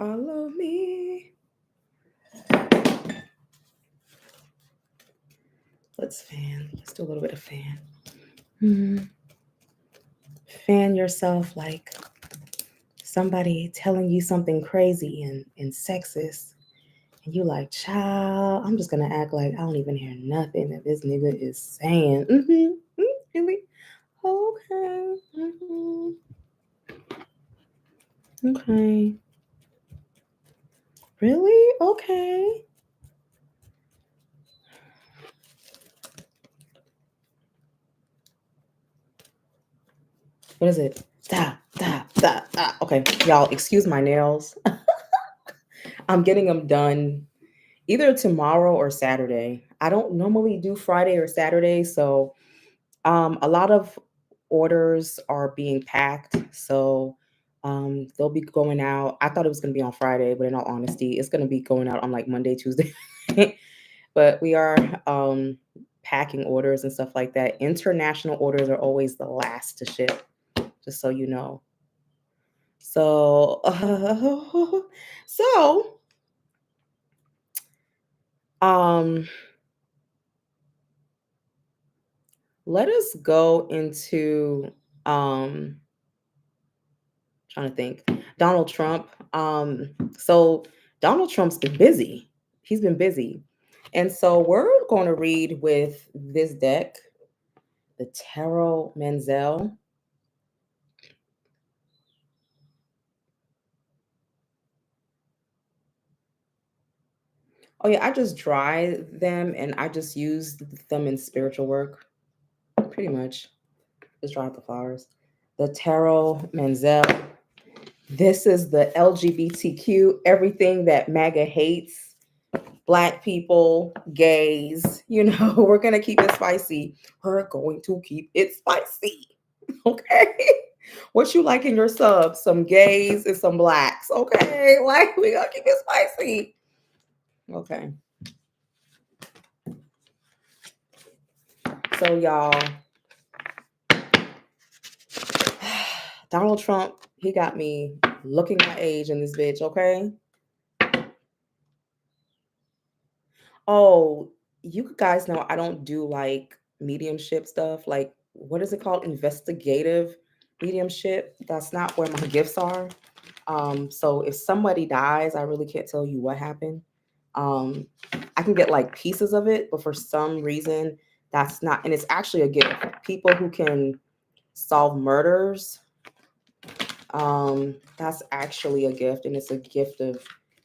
Follow me. Let's do a little bit of fan. Fan yourself like somebody telling you something crazy and sexist. And you like, child, I'm just going to act like I don't even hear nothing that this nigga is saying. Really? Okay. Okay. Really? Okay. What is it? Stop. Okay, y'all, excuse my nails. I'm getting them done either tomorrow or Saturday. I don't normally do Friday or Saturday, so a lot of orders are being packed. So they'll be going out. I thought it was going to be on Friday, but in all honesty, it's going to be going out on like Monday, Tuesday. But we are packing orders and stuff like that. International orders are always the last to ship, just so you know. So, um, let us go into trying to think. Donald Trump. So Donald Trump's been busy. He's been busy. And so we're going to read with this deck, the Tarot Menzel. Oh yeah, I just dry them and I just use them in spiritual work. Pretty much. Just dry out the flowers. The Tarot Menzel. This is the LGBTQ, everything that MAGA hates. Black people, gays, we're going to keep it spicy. We're going to keep it spicy. Okay? What you like in your sub? Some gays and some blacks. Okay? Like, we going to keep it spicy. Okay. So, y'all, Donald Trump, he got me looking my age in this bitch, okay? Oh, you guys know I don't do like mediumship stuff. Like, what is it called? Investigative mediumship. That's not where my gifts are. So if somebody dies, I really can't tell you what happened. I can get like pieces of it, but for some reason, that's not, and it's actually a gift. People who can solve murders, that's actually a gift, and it's a gift of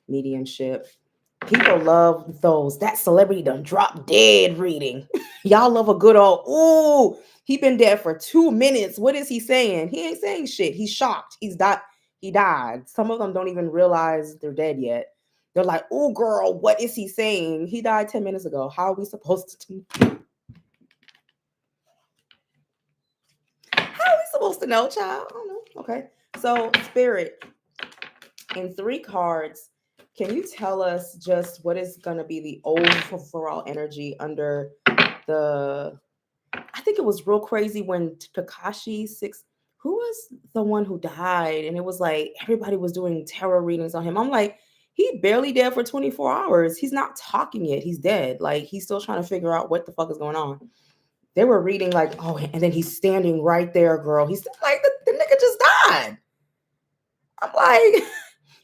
mediumship. People love those. That celebrity done drop dead reading. Y'all love a good old, ooh, he been dead for 2 minutes. What is he saying? He ain't saying shit. He's shocked. He died. Some of them don't even realize they're dead yet. They're like, oh girl, what is he saying? He died 10 minutes ago. How are we supposed to know, child? I don't know. Okay. So spirit, in 3 cards, can you tell us just what is going to be the overall energy under the, I think it was real crazy when Takashi 6, who was the one who died? And it was like, everybody was doing tarot readings on him. I'm like, he barely dead for 24 hours. He's not talking yet. He's dead. Like, he's still trying to figure out what the fuck is going on. They were reading like, oh, and then he's standing right there, girl. He's like, the nigga just died. I'm like,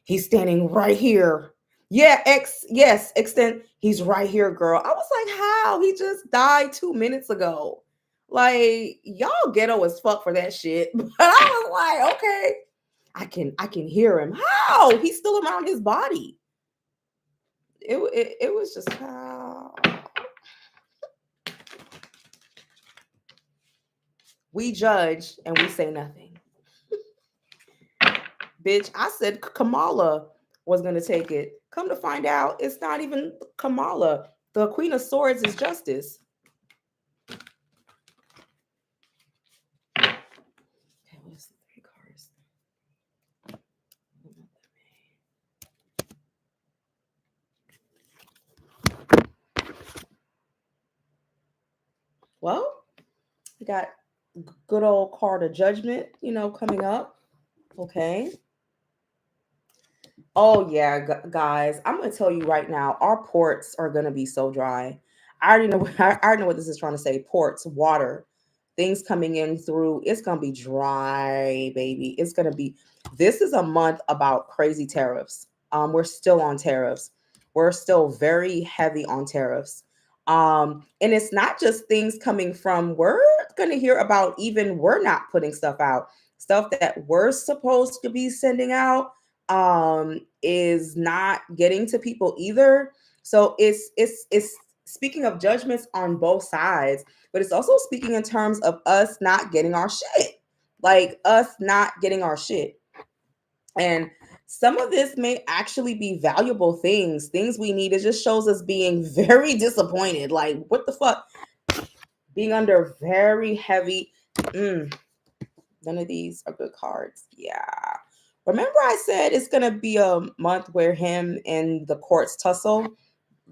he's standing right here. Yeah, extent. He's right here, girl. I was like, how? He just died 2 minutes ago. Like, y'all ghetto as fuck for that shit. But I was like, okay, I can hear him. How? He's still around his body. It was just how. We judge and we say nothing. Bitch, I said Kamala was going to take it. Come to find out, it's not even Kamala. The Queen of Swords is Justice. Okay, what's the 3 cards? Well, we got good old card of judgment, coming up. Okay. Oh yeah, guys, I'm gonna tell you right now, our ports are gonna be so dry. I already know. I already know what this is trying to say. Ports, water, things coming in through. It's gonna be dry, baby. It's gonna be. This is a month about crazy tariffs. We're still on tariffs. We're still very heavy on tariffs. And it's not just things coming from. We're gonna hear about even we're not putting stuff out. Stuff that we're supposed to be sending out is not getting to people either. So it's speaking of judgments on both sides, but it's also speaking in terms of us not getting our shit. Like us not getting our shit. And some of this may actually be valuable things we need. It just shows us being very disappointed. Like, what the fuck? Being under very heavy. None of these are good cards. Yeah. Remember, I said it's going to be a month where him and the courts tussle?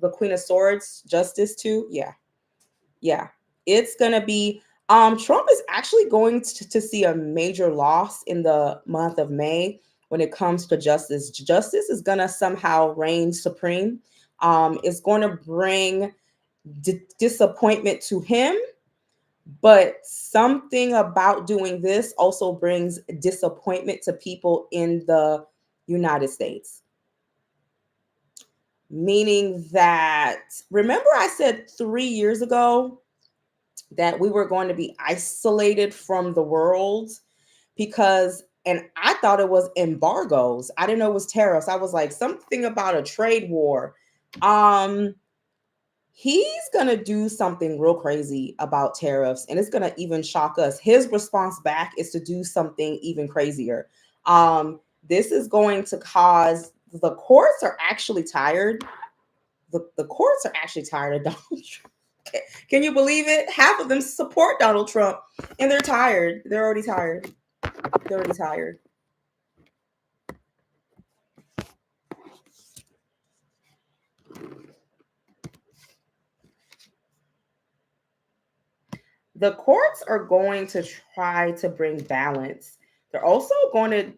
The Queen of Swords, Justice, too? Yeah. Yeah. It's going to be. Trump is actually going to see a major loss in the month of May when it comes to justice. Justice is going to somehow reign supreme. It's going to bring disappointment to him, but something about doing this also brings disappointment to people in the United States. Meaning that, remember, I said 3 years ago that we were going to be isolated from the world because, and I thought it was embargoes. I didn't know it was tariffs. I was like, something about a trade war. Um, he's going to do something real crazy about tariffs, and it's going to even shock us. His response back is to do something even crazier. This is going to cause, the courts are actually tired. The courts are actually tired of Donald Trump. Can you believe it? Half of them support Donald Trump, and they're tired. They're already tired. They're already tired. The courts are going to try to bring balance. They're also going to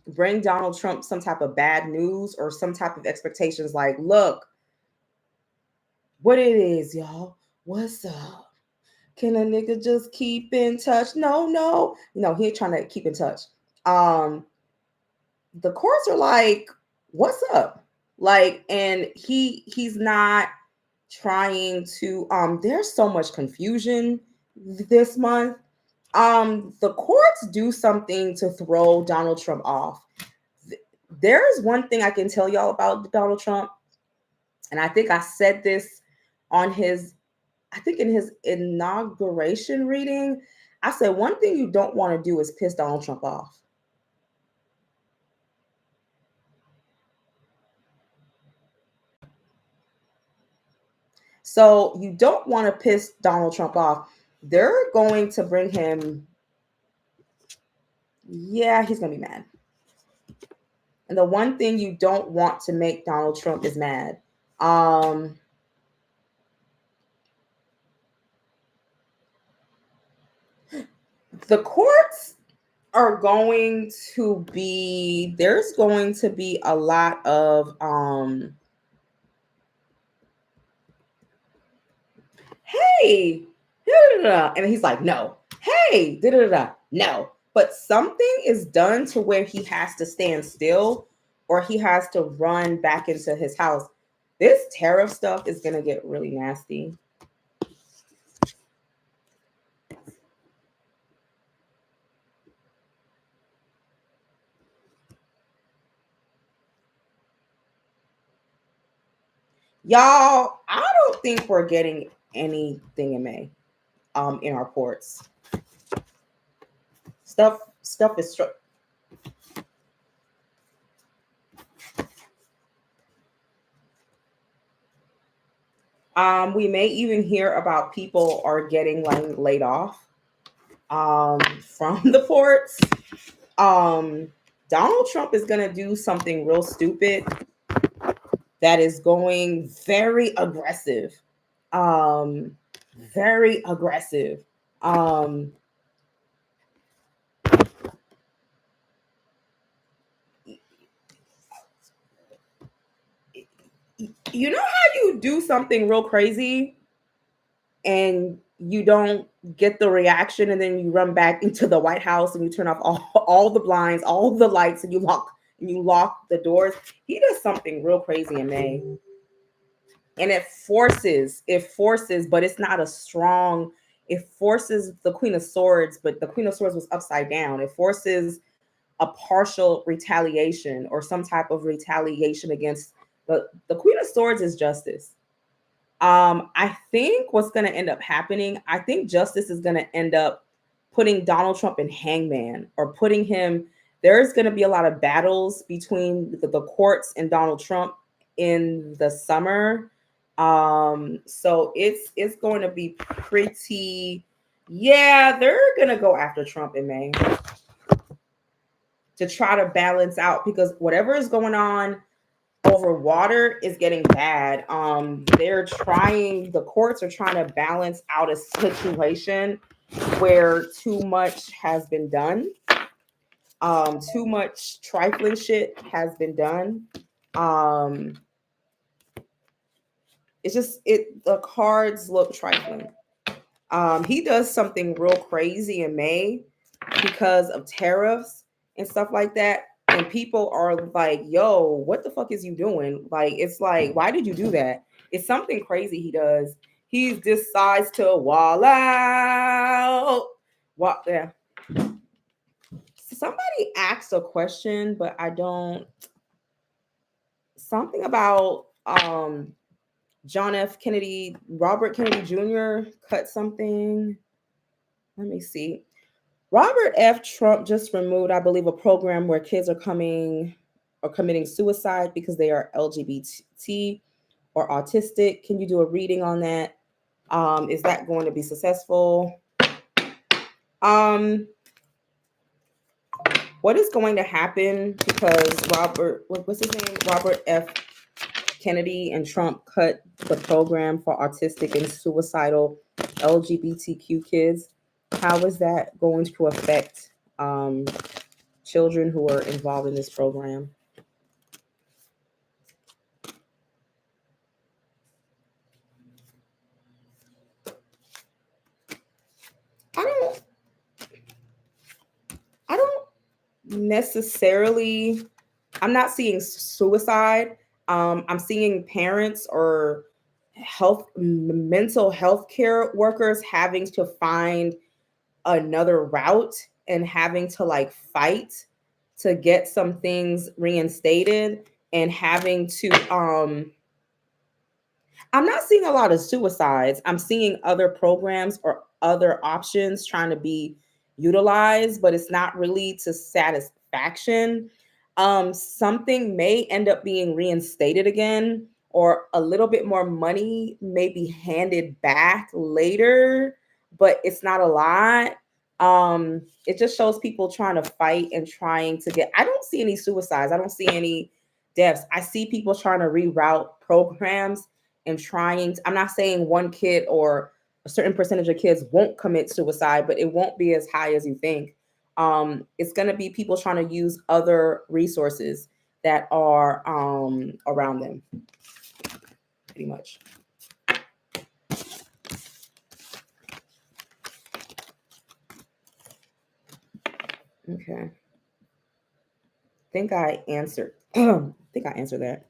bring Donald Trump some type of bad news or some type of expectations like, look, what it is, y'all. What's up? Can a nigga just keep in touch? No, no. No, he ain't trying to keep in touch. Um, the courts are like, what's up? Like, and he's not trying to there's so much confusion this month. The courts do something to throw Donald Trump off. There's one thing I can tell y'all about Donald Trump, and I think I said this on his, I think in his inauguration reading. I said one thing you don't want to do is piss Donald Trump off. So you don't want to piss Donald Trump off. They're going to bring him, yeah, he's going to be mad. And the one thing you don't want to make Donald Trump is mad. Um, the courts are going to be, there's going to be a lot of hey, da-da-da-da. And he's like, no, hey, da-da-da-da. No. But something is done to where he has to stand still or he has to run back into his house. This tariff stuff is going to get really nasty. Y'all, I don't think we're getting anything in May in our ports. Stuff is we may even hear about people are getting like laid off from the ports. Donald Trump is going to do something real stupid that is going very aggressive. Um, very aggressive. Um, You know how you do something real crazy and you don't get the reaction, and then you run back into the White House and you turn off all the blinds, all the lights, and you lock the doors. He does something real crazy in May, and it forces, but it's not a strong. It forces the Queen of Swords, but the Queen of Swords was upside down. It forces a partial retaliation or some type of retaliation against the Queen of Swords is justice. I think what's going to end up happening, I think justice is going to end up putting Donald Trump in hangman or putting him. There's going to be a lot of battles between the courts and Donald Trump in the summer. So it's going to be pretty. Yeah, they're going to go after Trump in May to try to balance out because whatever is going on over water is getting bad. The courts are trying to balance out a situation where too much has been done. Too much trifling shit has been done. Um, the cards look trifling. He does something real crazy in May because of tariffs and stuff like that. And people are like, yo, what the fuck is you doing? Like, it's like, why did you do that? It's something crazy he does. He decides to wall out. What? Yeah. Somebody asked a question, but I don't. Something about John F. Kennedy, Robert Kennedy Jr. cut something. Let me see. Robert F. Trump just removed, I believe, a program where kids are coming or committing suicide because they are LGBT or autistic. Can you do a reading on that? Is that going to be successful? What is going to happen because what's his name? Robert F. Kennedy and Trump cut the program for autistic and suicidal LGBTQ kids. How is that going to affect children who are involved in this program? I don't I don't necessarily I'm not seeing suicide. I'm seeing parents or mental health care workers having to find another route and having to like fight to get some things reinstated and having to I'm not seeing a lot of suicides. I'm seeing other programs or other options trying to be utilized, but it's not really to satisfaction. Something may end up being reinstated again, or a little bit more money may be handed back later, but it's not a lot. It just shows people trying to fight and trying to get. I don't see any suicides. I don't see any deaths. I see people trying to reroute programs and trying I'm not saying one kid or a certain percentage of kids won't commit suicide, but it won't be as high as you think. It's going to be people trying to use other resources that are around them, pretty much. Okay. Think I answered. Think I answered that.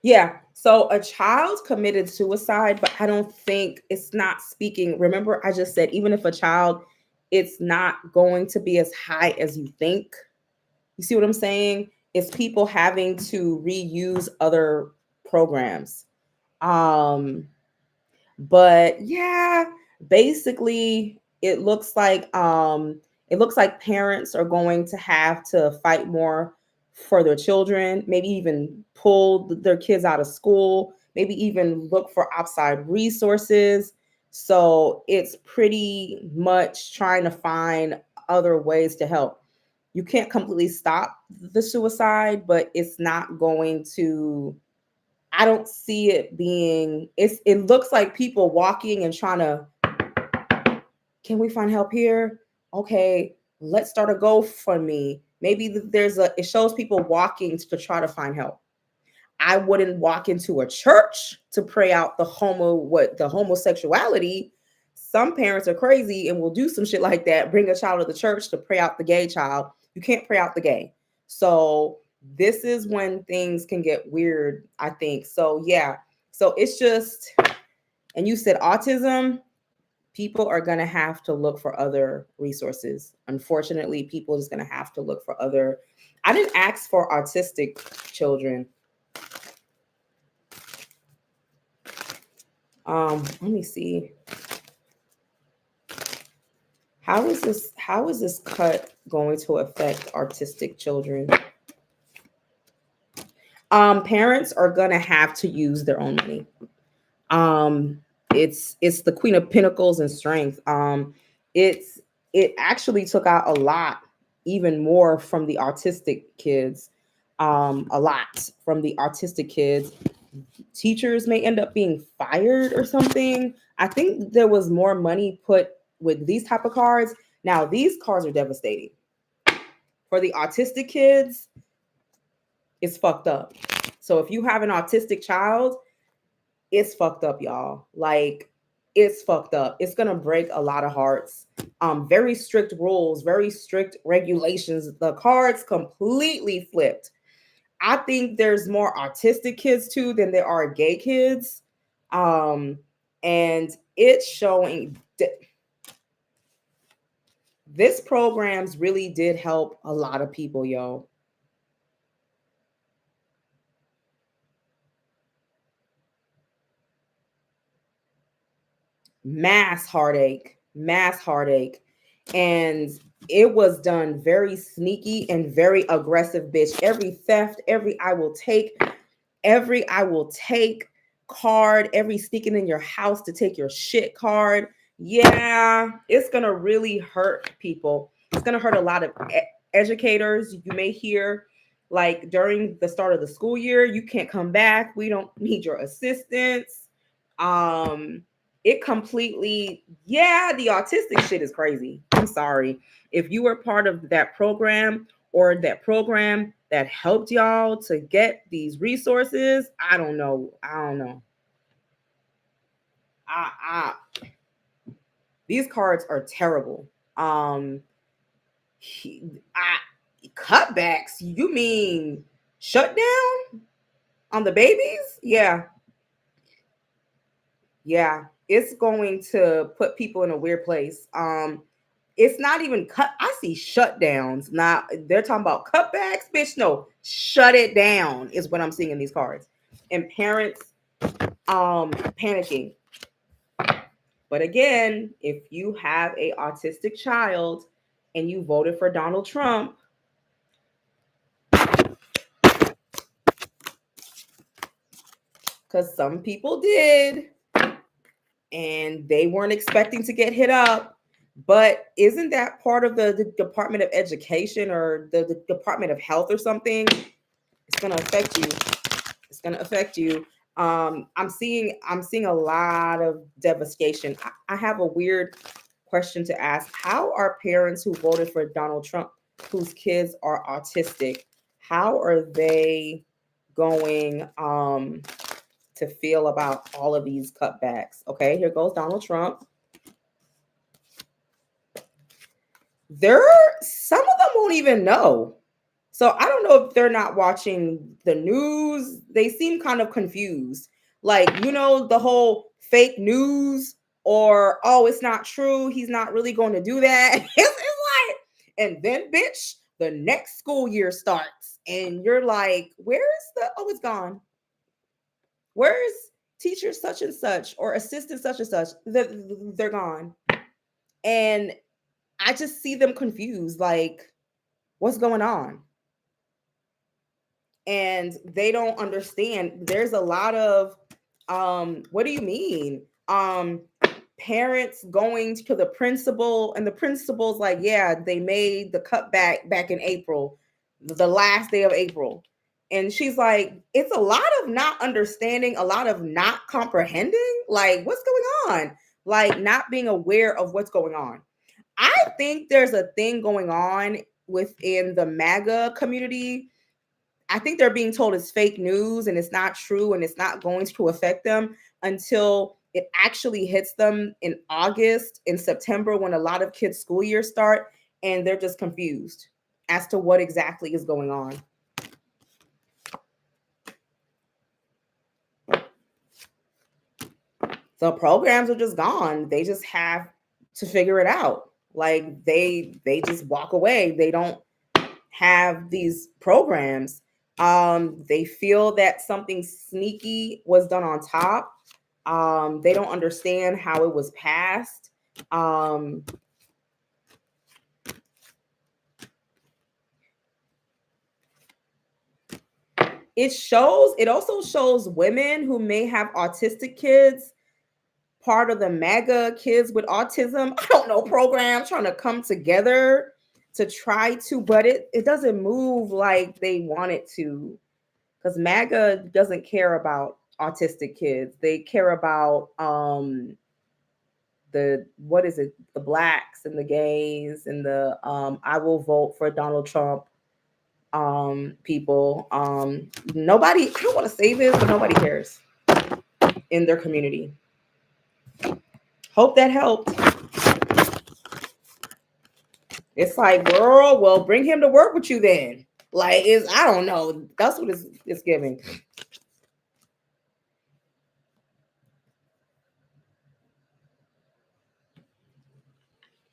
Yeah. So a child committed suicide, but I don't think it's not speaking. Remember, I just said, even if a child, it's not going to be as high as you think. You see what I'm saying? It's people having to reuse other programs. Um, but yeah, basically it looks like parents are going to have to fight more for their children, maybe even pull their kids out of school, maybe even look for outside resources. So it's pretty much trying to find other ways to help. You can't completely stop the suicide, but it's not going to. I don't see it being. It looks like people walking and trying to. Can we find help here? Okay, let's start a GoFundMe. Maybe it shows people walking to try to find help. I wouldn't walk into a church to pray out the homosexuality. Some parents are crazy and will do some shit like that, bring a child to the church to pray out the gay child. You can't pray out the gay. So this is when things can get weird, I think. So yeah. So it's just, and you said autism, people are going to have to look for other resources. Unfortunately, people are just going to have to look for other. I didn't ask for autistic children. Let me see. How is this cut going to affect autistic children? Parents are gonna have to use their own money. It's the Queen of Pentacles and Strength. It actually took out a lot, even more from the autistic kids. A lot from the autistic kids. Teachers may end up being fired or something. I think there was more money put with these type of cards. Now, these cards are devastating. For the autistic kids, it's fucked up. So if you have an autistic child, it's fucked up, y'all. Like, it's fucked up. It's going to break a lot of hearts. Very strict rules, very strict regulations. The cards completely flipped. I think there's more autistic kids too than there are gay kids. And it's showing this programs really did help a lot of people, yo. Mass heartache. And it was done very sneaky and very aggressive, bitch. Every theft, every I will take card, every sneaking in your house to take your shit card. Yeah, it's gonna really hurt people. It's gonna hurt a lot of educators. You may hear, like, during the start of the school year, you can't come back. We don't need your assistance. It completely, yeah, the autistic shit is crazy. I'm sorry. If you were part of that program or that program that helped y'all to get these resources, I don't know. These cards are terrible. Cutbacks, you mean shutdown on the babies? Yeah. It's going to put people in a weird place. It's not even cut. I see shutdowns. Now they're talking about cutbacks, bitch. No, shut it down is what I'm seeing in these cards. And parents panicking. But again, if you have a autistic child and you voted for Donald Trump, because some people did, and they weren't expecting to get hit up. But isn't that part of the Department of Education or the Department of Health or something? It's gonna affect you. It's gonna affect you. I'm seeing a lot of devastation. I have a weird question to ask. How are parents who voted for Donald Trump, whose kids are autistic, how are they going to feel about all of these cutbacks? Okay, here goes Donald Trump. Some of them won't even know. So I don't know if they're not watching the news. They seem kind of confused. Like, the whole fake news, or, oh, it's not true. He's not really going to do that. It's like, and then, bitch, the next school year starts. And you're like, it's gone. Where's teacher such and such or assistant such and such? They're gone. And I just see them confused. Like, what's going on? And they don't understand. There's a lot of what do you mean? Parents going to the principal, and the principal's like, yeah, they made the cutback back in April, the last day of April. And she's like, it's a lot of not understanding, a lot of not comprehending, like, what's going on, like, not being aware of what's going on. I think there's a thing going on within the MAGA community. I think they're being told it's fake news and it's not true and it's not going to affect them until it actually hits them in August, in September, when a lot of kids' school years start, and they're just confused as to what exactly is going on. The programs are just gone. They just have to figure it out. Like they just walk away. They don't have these programs. They feel that something sneaky was done on top. They don't understand how it was passed. It also shows women who may have autistic kids, part of the MAGA kids with autism, I don't know, program trying to come together to try to, but it doesn't move like they want it to, because MAGA doesn't care about autistic kids. They care about the blacks and the gays and the I will vote for Donald Trump people. Nobody, I don't want to say this, but nobody cares in their community. Hope that helped. It's like, girl, well, bring him to work with you then. Like, I don't know. That's what it's giving.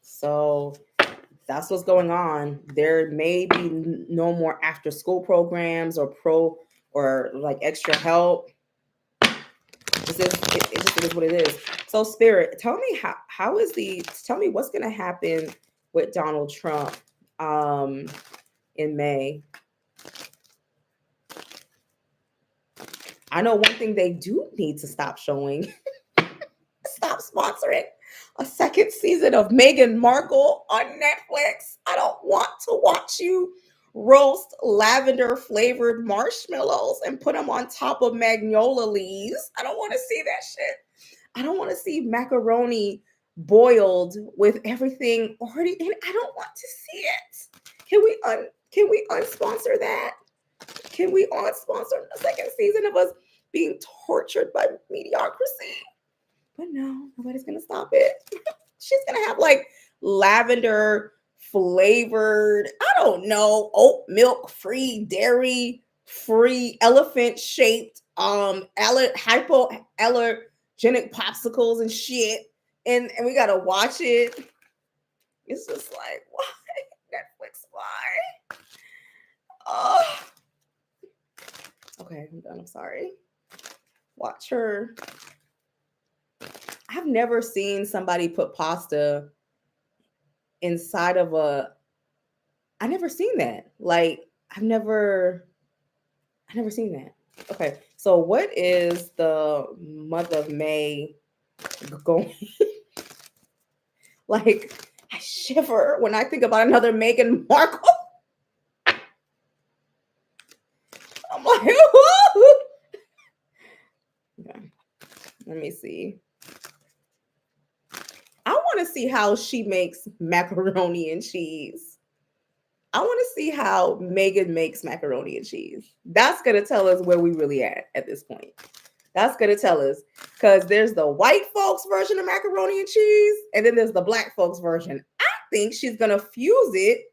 So that's what's going on. There may be no more after school programs or like extra help. It just is what it is. So Spirit, tell me tell me what's going to happen with Donald Trump in May. I know one thing they do need to stop showing. Stop sponsoring a second season of Meghan Markle on Netflix. I don't want to watch you roast lavender flavored marshmallows and put them on top of magnolia leaves. I don't want to see that shit. I don't want to see macaroni boiled with everything already in. I don't want to see it. Can we unsponsor that? Can we unsponsor the second season of us being tortured by mediocrity? But no, nobody's gonna stop it. She's gonna have like lavender flavored, I don't know, oat milk free, dairy free, elephant shaped, hypoallergenic popsicles and shit. And we gotta watch it. It's just like, why? Netflix, why? Oh. Okay, I'm done. I'm sorry. Watch her. I've never seen somebody put pasta inside of I never seen that. Like, I've never seen that. Okay, so what is the month of May going? Like, I shiver when I think about another Meghan Markle. I'm like, woo! Okay, let me see. I want to see how she makes macaroni and cheese. I want to see how Meghan makes macaroni and cheese. That's going to tell us where we really at this point. That's going to tell us, because there's the white folks version of macaroni and cheese, and then there's the black folks version. I think she's going to fuse it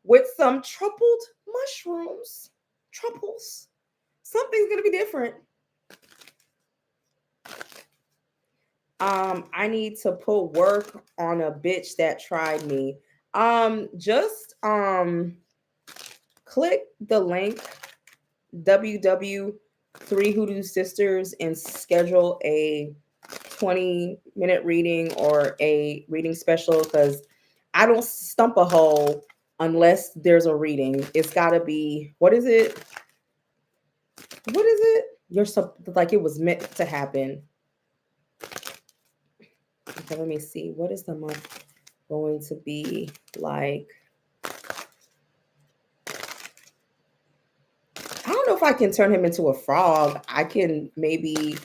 with some truffled mushrooms. Truffles. Something's going to be different. I need to put work on a bitch that tried me. Just click the link www.3 Hoodoo Sisters and schedule a 20-minute reading or a reading special, because I don't stump a hole unless there's a reading. It's got to be, what is it? You're like it was meant to happen. Okay, let me see. What is the month going to be like? I don't know if I can turn him into a frog. I can maybe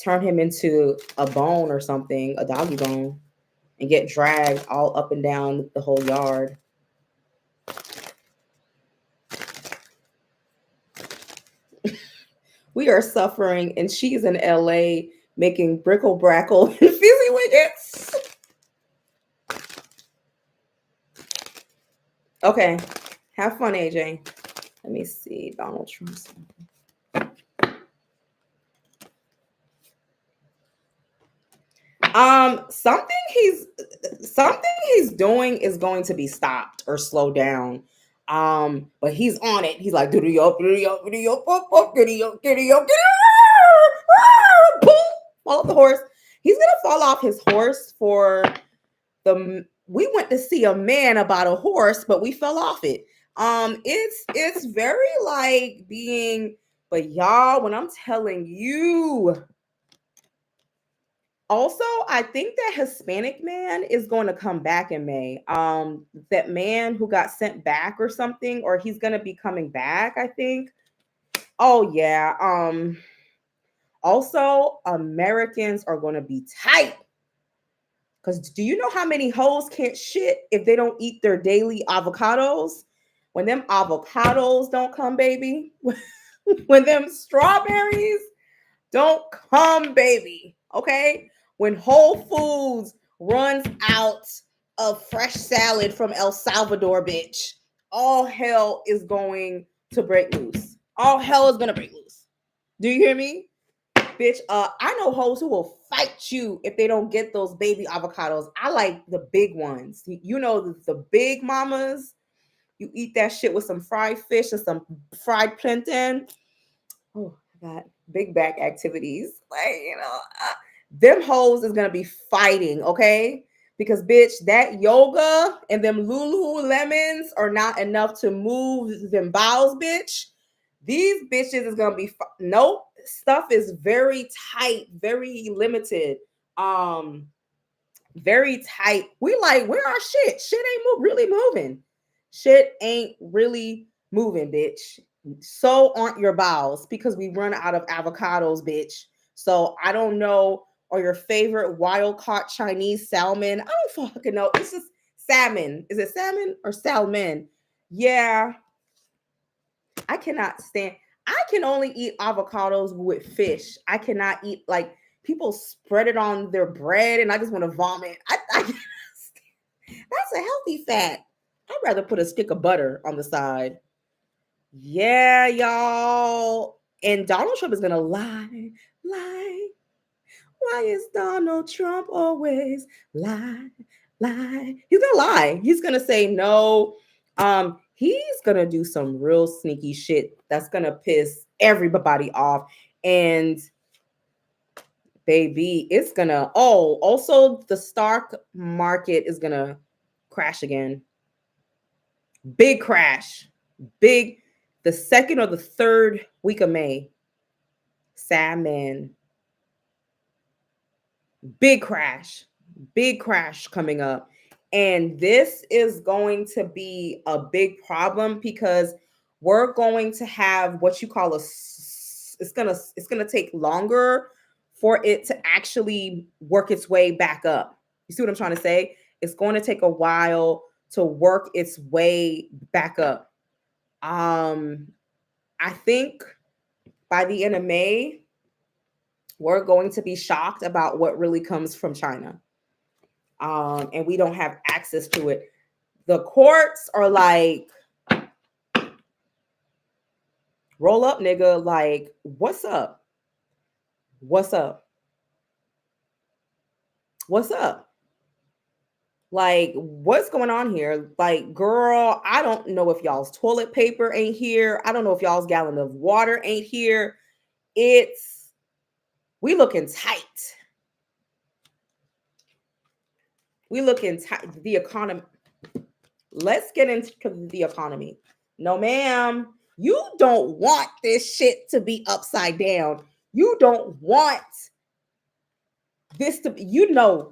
turn him into a bone or something, a doggy bone. and get dragged all up and down the whole yard. We are suffering, and she's in LA making brickle brackle and fizzy wickets. Okay, have fun, AJ. Let me see Donald Trump. Something he's doing is going to be stopped or slowed down. But he's on it. He's like, giddy up, giddy up, giddy up, up, up, giddy up, giddy up, giddy up, boom, fall off the horse. He's gonna fall off his horse for we went to see a man about a horse, but we fell off it. It's very like being, but y'all, when I'm telling you. Also, I think that Hispanic man is going to come back in May. That man who got sent back or something, or he's going to be coming back, I think. Oh yeah. Also, Americans are going to be tight. Because do you know how many hoes can't shit if they don't eat their daily avocados? When them avocados don't come, baby. When them strawberries don't come, baby. Okay? When Whole Foods runs out of fresh salad from El Salvador, bitch, all hell is going to break loose. All hell is going to break loose. Do you hear me? Bitch, I know hoes who will fight you if they don't get those baby avocados. I like the big ones. You know, the big mamas. You eat that shit with some fried fish and some fried plantain. Oh, I got big back activities. Like, them hoes is gonna be fighting, okay? Because bitch, that yoga and them Lululemons are not enough to move them bowels, bitch. These bitches is gonna be nope. Stuff is very tight, very limited. Very tight. We like, where our shit? Shit ain't really moving. Shit ain't really moving, bitch. So aren't your bowels because we run out of avocados, bitch. So I don't know. Or your favorite wild caught Chinese salmon. I don't fucking know. It's just salmon. Is it salmon or salmon? Yeah. I cannot stand. I can only eat avocados with fish. I cannot eat like people spread it on their bread, and I just want to vomit. That's a healthy fat. I'd rather put a stick of butter on the side. Yeah, y'all. And Donald Trump is gonna lie, lie. Why is Donald Trump always lie, lie? He's gonna lie. He's gonna say no. He's gonna do some real sneaky shit that's gonna piss everybody off. And baby, it's gonna, oh, also the stock market is gonna crash again. Big crash. Big, the second or the third week of May. Salmon. Big crash. Big crash coming up. And this is going to be a big problem because we're going to have what you call it's gonna take longer for it to actually work its way back up. You see what I'm trying to say? It's going to take a while to work its way back up. I think by the end of May, we're going to be shocked about what really comes from China. And we don't have access to it. The courts are like, roll up, nigga. Like, what's up? What's up? What's up? Like, what's going on here? Like, girl, I don't know if y'all's toilet paper ain't here. I don't know if y'all's gallon of water ain't here. We looking tight. We looking tight. The economy. Let's get into the economy. No, ma'am. You don't want this shit to be upside down. You don't want this to be,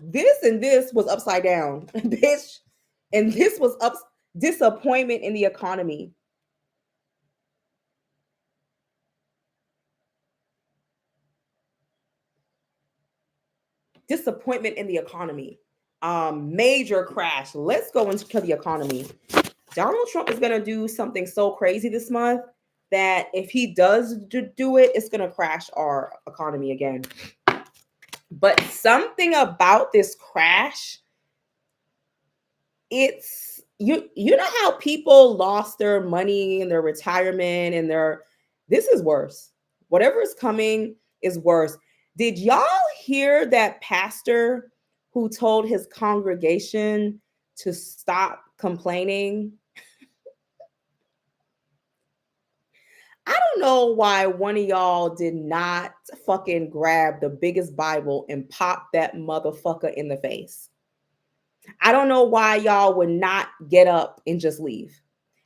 this and this was upside down, bitch. And this was disappointment in the economy. Disappointment in the economy. Major crash. Let's go into the economy. Donald Trump is going to do something so crazy this month that if he does do it, it's going to crash our economy again. But something about this crash, it's you know how people lost their money and their retirement and this is worse. Whatever is coming is worse. Did y'all hear that pastor who told his congregation to stop complaining? I don't know why one of y'all did not fucking grab the biggest Bible and pop that motherfucker in the face. I don't know why y'all would not get up and just leave.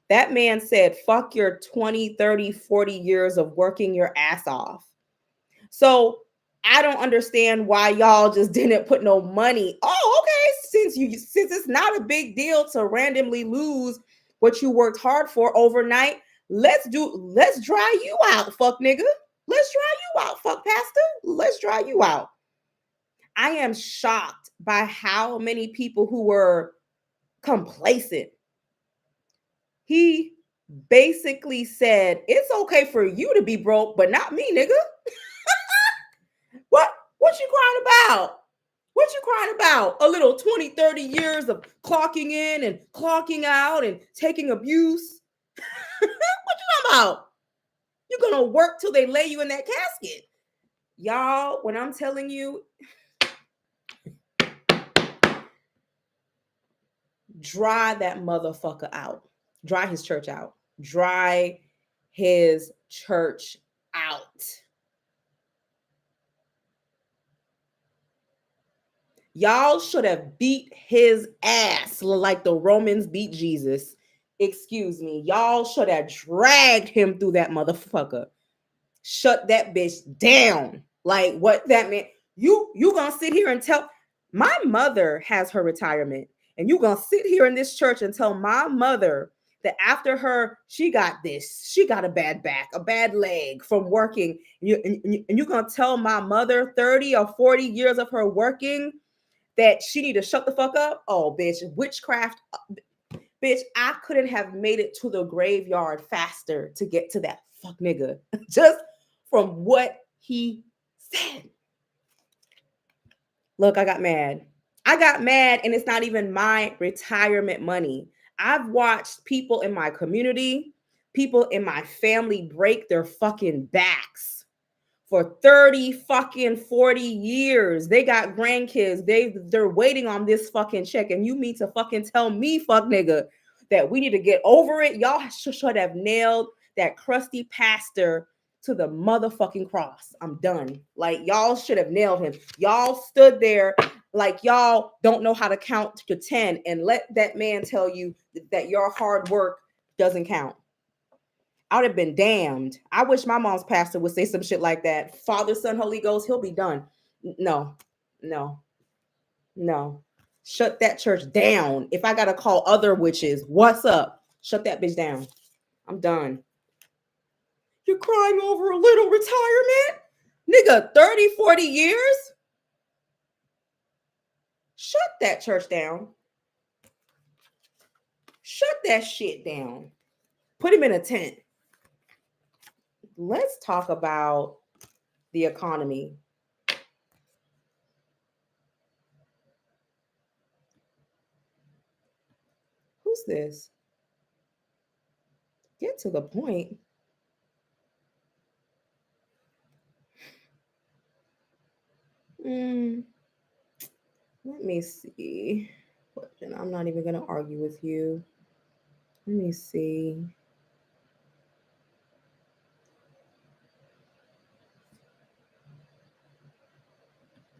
That man said, fuck your 20, 30, 40 years of working your ass off. So I don't understand why y'all just didn't put no money. Oh, okay. Since it's not a big deal to randomly lose what you worked hard for overnight, let's dry you out, fuck nigga. Let's dry you out, fuck pastor. Let's dry you out. I am shocked by how many people who were complacent. He basically said, it's okay for you to be broke, but not me, nigga. What you crying about? What you crying about? A little 20, 30 years of clocking in and clocking out and taking abuse? What you talking about? You're going to work till they lay you in that casket. Y'all, when I'm telling you, dry that motherfucker out. Dry his church out. Dry his church out. Y'all should have beat his ass like the Romans beat Jesus. Excuse me. Y'all should have dragged him through that motherfucker. Shut that bitch down. Like what that meant. You gonna sit here and tell my mother has her retirement, and you gonna sit here in this church and tell my mother that after her, she got a bad back, a bad leg from working. And you're gonna tell my mother 30 or 40 years of her working that she need to shut the fuck up? Oh, bitch, witchcraft. Bitch, I couldn't have made it to the graveyard faster to get to that fuck nigga just from what he said. Look, I got mad. And it's not even my retirement money. I've watched people in my community, people in my family break their fucking backs for 30 fucking 40 years. They got grandkids. They're waiting on this fucking check. And you mean to fucking tell me, fuck nigga, that we need to get over it? Y'all should have nailed that crusty pastor to the motherfucking cross. I'm done. Like, y'all should have nailed him. Y'all stood there like y'all don't know how to count to 10 and let that man tell you that your hard work doesn't count. I would have been damned. I wish my mom's pastor would say some shit like that. Father, Son, Holy Ghost, he'll be done. No. Shut that church down. If I got to call other witches, what's up? Shut that bitch down. I'm done. You're crying over a little retirement? Nigga, 30, 40 years? Shut that church down. Shut that shit down. Put him in a tent. Let's talk about the economy. Who's this? Get to the point. Let me see. I'm not even going to argue with you. Let me see.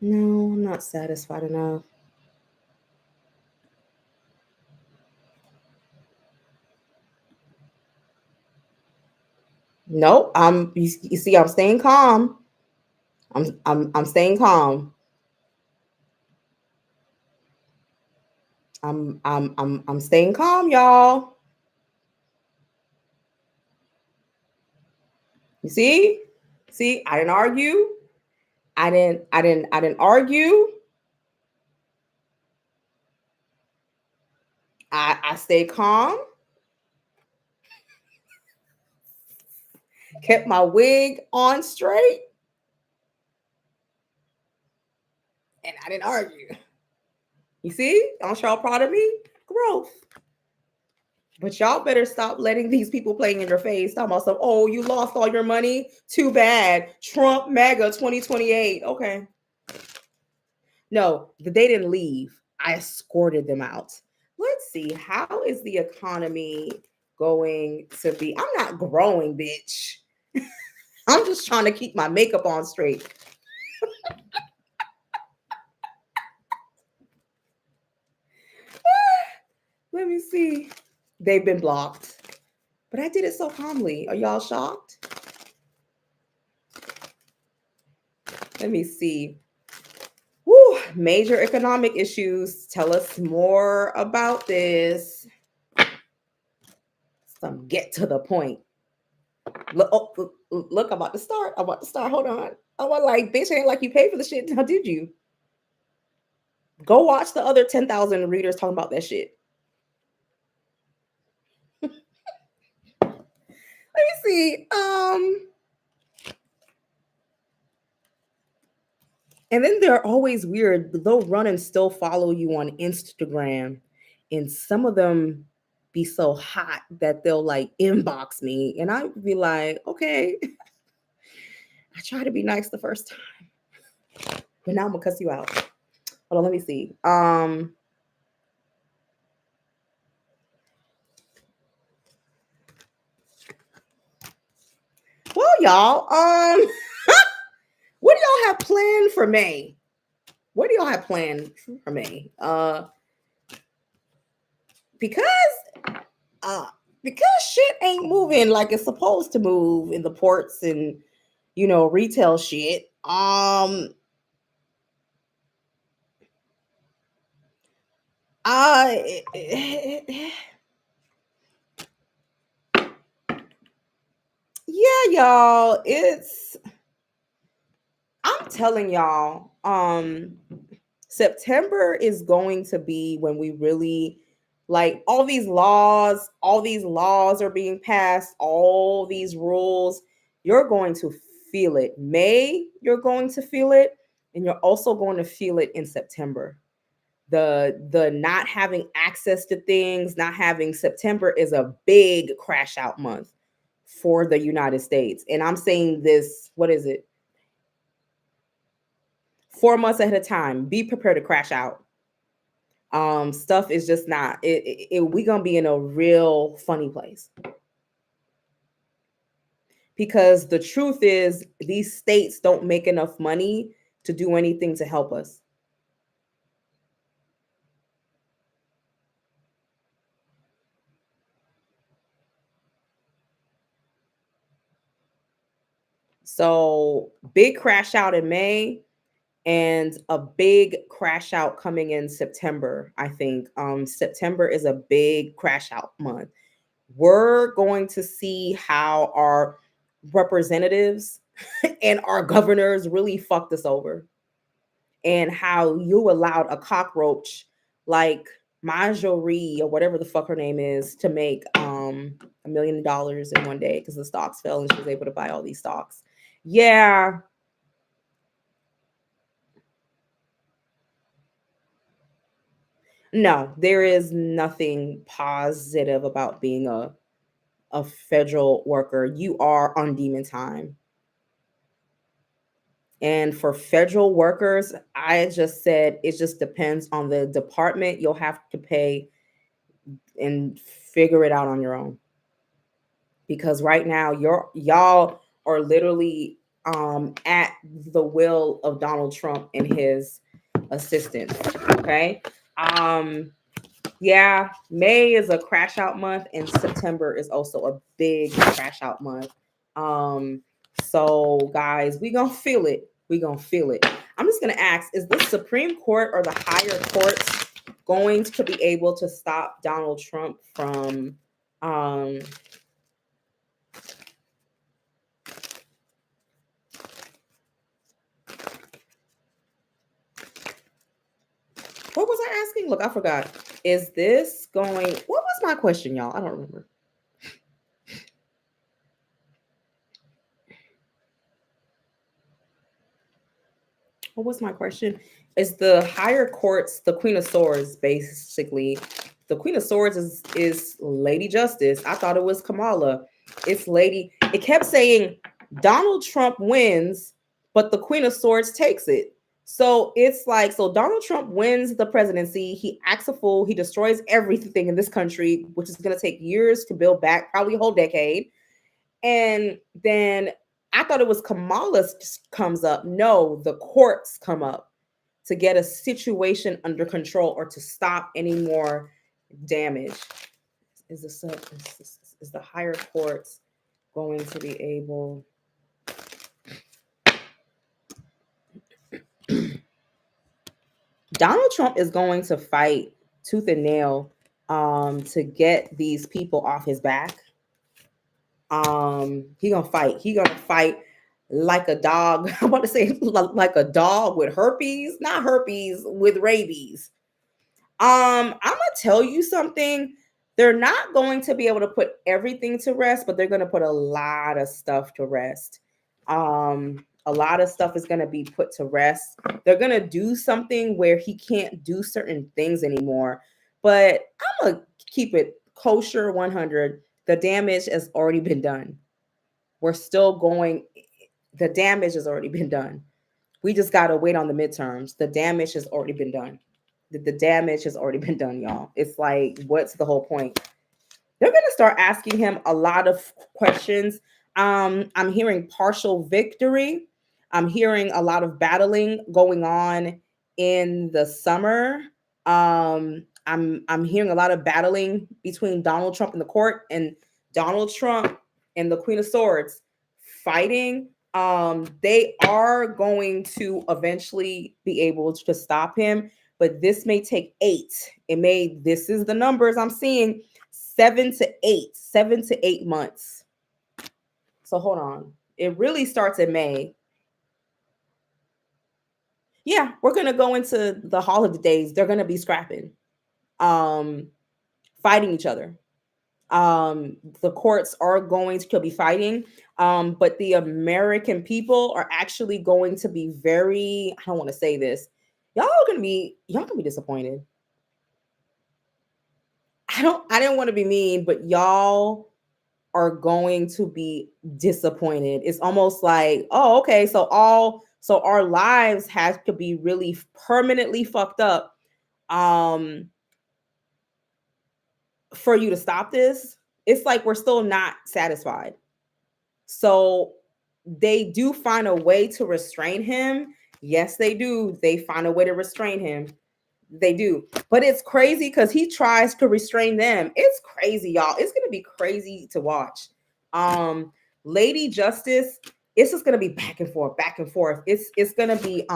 No, I'm not satisfied enough. Nope. You see, I'm staying calm. I'm staying calm. I'm staying calm, y'all. You see? See, I didn't argue. I didn't argue. I stayed calm, kept my wig on straight, and I didn't argue. You see? Aren't y'all proud of me? Growth. But y'all better stop letting these people playing in your face. Talking about some, oh, you lost all your money? Too bad. Trump MAGA 2028. Okay. No, they didn't leave. I escorted them out. Let's see. How is the economy going to be? I'm not growing, bitch. I'm just trying to keep my makeup on straight. Let me see. They've been blocked. But I did it so calmly. Are y'all shocked? Let me see. Woo, major economic issues. Tell us more about this. Some get to the point. Look, oh, look, I'm about to start. I'm about to start. Hold on. I was like, bitch, ain't like you paid for the shit. How did you? Go watch the other 10,000 readers talking about that shit. Let me see. And then they're always weird. They'll run and still follow you on Instagram. And some of them be so hot that they'll like inbox me. And I'd be like, okay, I try to be nice the first time. But now I'm gonna cuss you out. Hold on, let me see. Well, y'all, what do y'all have planned for May? What do y'all have planned for May? Because uh because shit ain't moving like it's supposed to move in the ports and retail shit. I yeah, y'all, I'm telling y'all, September is going to be when we really like all these laws are being passed, all these rules. You're going to feel it. May, you're going to feel it, and you're also going to feel it in September. The not having access to things, not having September is a big crash out month for the United States. And I'm saying this, what is it? 4 months ahead of time. Be prepared to crash out. Stuff is just not we gonna be in a real funny place, because the truth is these states don't make enough money to do anything to help us. So big crash out in May and a big crash out coming in September. I think September is a big crash out month. We're going to see how our representatives and our governors really fucked us over, and how you allowed a cockroach like Marjorie or whatever the fuck her name is to make $1 million in one day because the stocks fell and she was able to buy all these stocks. Yeah. No, there is nothing positive about being a federal worker. You are on demon time. And for federal workers, I just said it just depends on the department. You'll have to pay and figure it out on your own. Because right now y'all are literally at the will of Donald Trump and his assistants. Okay. Um yeah, May is a crash out month and September is also a big crash out month. Um so guys, we gonna feel it. We gonna feel it. I'm just gonna ask, is the Supreme Court or the higher courts going to be able to stop Donald Trump from what was I asking? Look, I forgot. Is this going? What was my question, y'all? I don't remember. What was my question? Is the higher courts the Queen of Swords, basically? The Queen of Swords is Lady Justice. I thought it was Kamala. It's Lady. It kept saying Donald Trump wins, but the Queen of Swords takes it. So it's like, so Donald Trump wins the presidency. He acts a fool. He destroys everything in this country, which is going to take years to build back, probably a whole decade. And then I thought it was Kamala's comes up. No, the courts come up to get a situation under control or to stop any more damage. Is the higher courts going to be able? Donald Trump is going to fight tooth and nail to get these people off his back. He gonna fight. He gonna fight like a dog. I'm about to say like a dog with herpes, not herpes, with rabies. I'm gonna tell you something. They're not going to be able to put everything to rest, but they're going to put a lot of stuff to rest. A lot of stuff is going to be put to rest. They're going to do something where he can't do certain things anymore. But I'm going to keep it kosher 100. The damage has already been done. We're still going. The damage has already been done. We just got to wait on the midterms. The damage has already been done. The damage has already been done, y'all. It's like, what's the whole point? They're going to start asking him a lot of questions. I'm hearing partial victory. I'm hearing a lot of battling going on in the summer. I'm hearing a lot of battling between Donald Trump in the court and Donald Trump and the Queen of Swords fighting. They are going to eventually be able to stop him, but this may take 8. This is the numbers I'm seeing, 7 to 8 months. So hold on. It really starts in May. Yeah, we're going to go into the holidays. They're going to be scrapping, fighting each other. The courts are going to be fighting, but the American people are actually going to be very, I don't want to say this, y'all gonna be disappointed. I didn't want to be mean, but y'all are going to be disappointed. It's almost like, oh, okay, so our lives have to be really permanently fucked up for you to stop this. It's like we're still not satisfied. So they do find a way to restrain him. Yes, they do. They find a way to restrain him. They do. But it's crazy because he tries to restrain them. It's crazy, y'all. It's gonna be crazy to watch. Lady Justice, it's just gonna be back and forth, back and forth. It's gonna be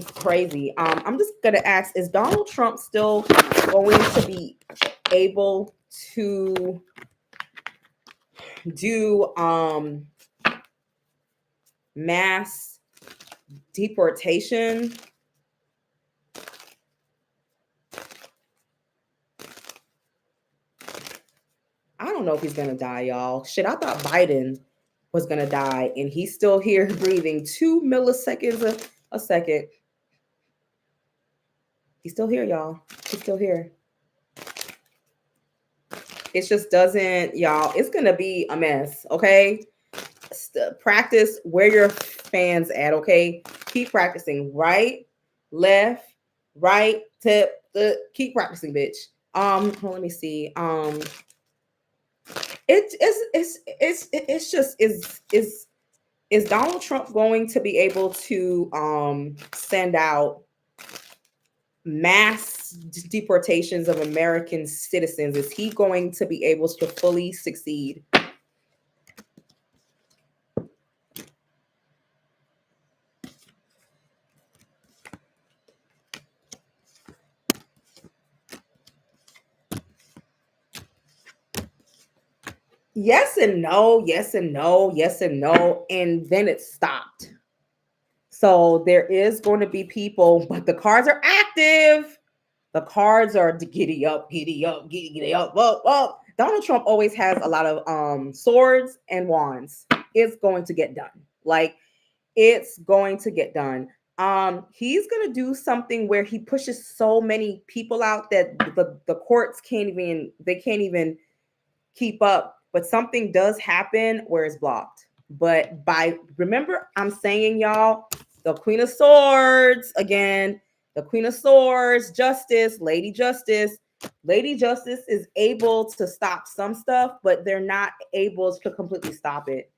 crazy. I'm just gonna ask, is Donald Trump still going to be able to do mass deportation? I don't know if he's gonna die, y'all. Shit, I thought Biden was gonna die, and he's still here breathing 2 milliseconds a second. He's still here, y'all. He's still here. It just doesn't, y'all. It's gonna be a mess, okay? Practice where your fans at, okay? Keep practicing. Right, left, right, tip. Keep practicing, bitch. Let me see. It's just is Donald Trump going to be able to send out mass deportations of American citizens? Is he going to be able to fully succeed? Yes and no, yes and no, yes and no, and then it stopped. So there is going to be people, but the cards are active. The cards are giddy up, giddy up, giddy up, up, up. Donald Trump always has a lot of swords and wands. It's going to get done. Like, it's going to get done. He's gonna do something where he pushes so many people out that the courts can't even keep up. But something does happen where it's blocked. But remember, I'm saying, y'all, the Queen of Swords again, the Queen of Swords, Justice, Lady Justice. Lady Justice is able to stop some stuff, but they're not able to completely stop it.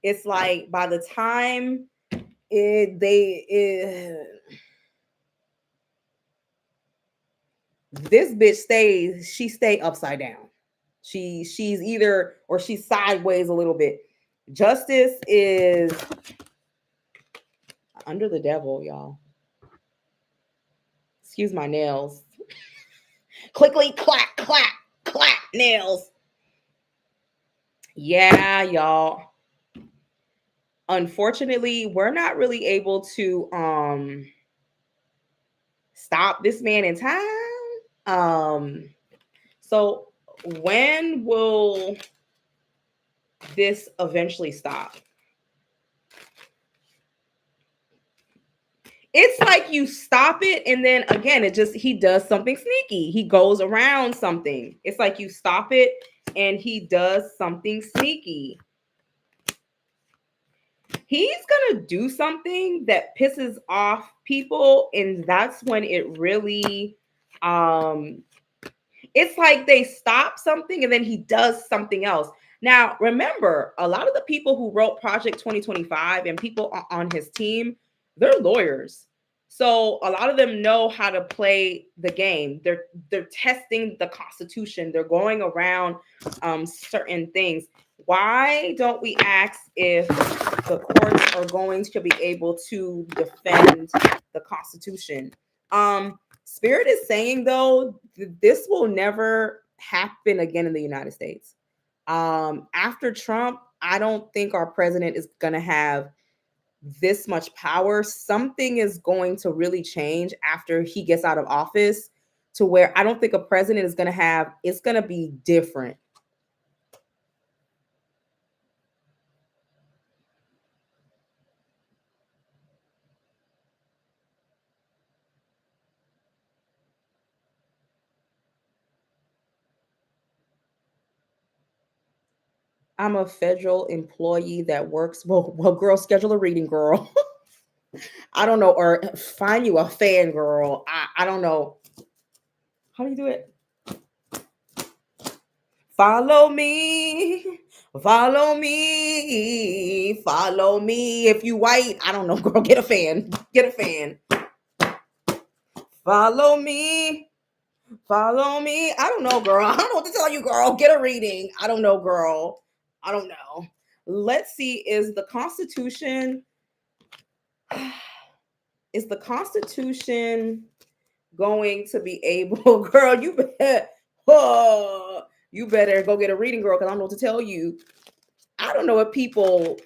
It's like by the time this bitch stay upside down. She's either, or she's sideways a little bit. Justice is under the devil, y'all. Excuse my nails. Quickly clack, clack, clack nails. Yeah, y'all. Unfortunately, we're not really able to stop this man in time. So when will this eventually stop? It's like you stop it, and then again, he does something sneaky. He goes around something. It's like you stop it, and he does something sneaky. He's gonna do something that pisses off people, and that's when it really it's like they stop something and then he does something else. Now, remember, a lot of the people who wrote Project 2025 and people on his team, they're lawyers. So a lot of them know how to play the game. They're testing the Constitution. They're going around certain things. Why don't we ask if the courts are going to be able to defend the Constitution? Spirit is saying, though, this will never happen again in the United States. After Trump, I don't think our president is going to have this much power. Something is going to really change after he gets out of office, to where I don't think a president is going to have, it's going to be different. I'm a federal employee that works. Well, girl, schedule a reading, girl. I don't know, or find you a fan, girl. I don't know. How do you do it? Follow me, follow me, follow me. If you white, I don't know, girl. Get a fan. Get a fan. Follow me, follow me. I don't know, girl. I don't know what to tell you, girl. Get a reading. I don't know, girl. I don't know. Let's see. Is the Constitution going to be able, girl? You better go get a reading, girl, because I don't know what to tell you. I don't know if people,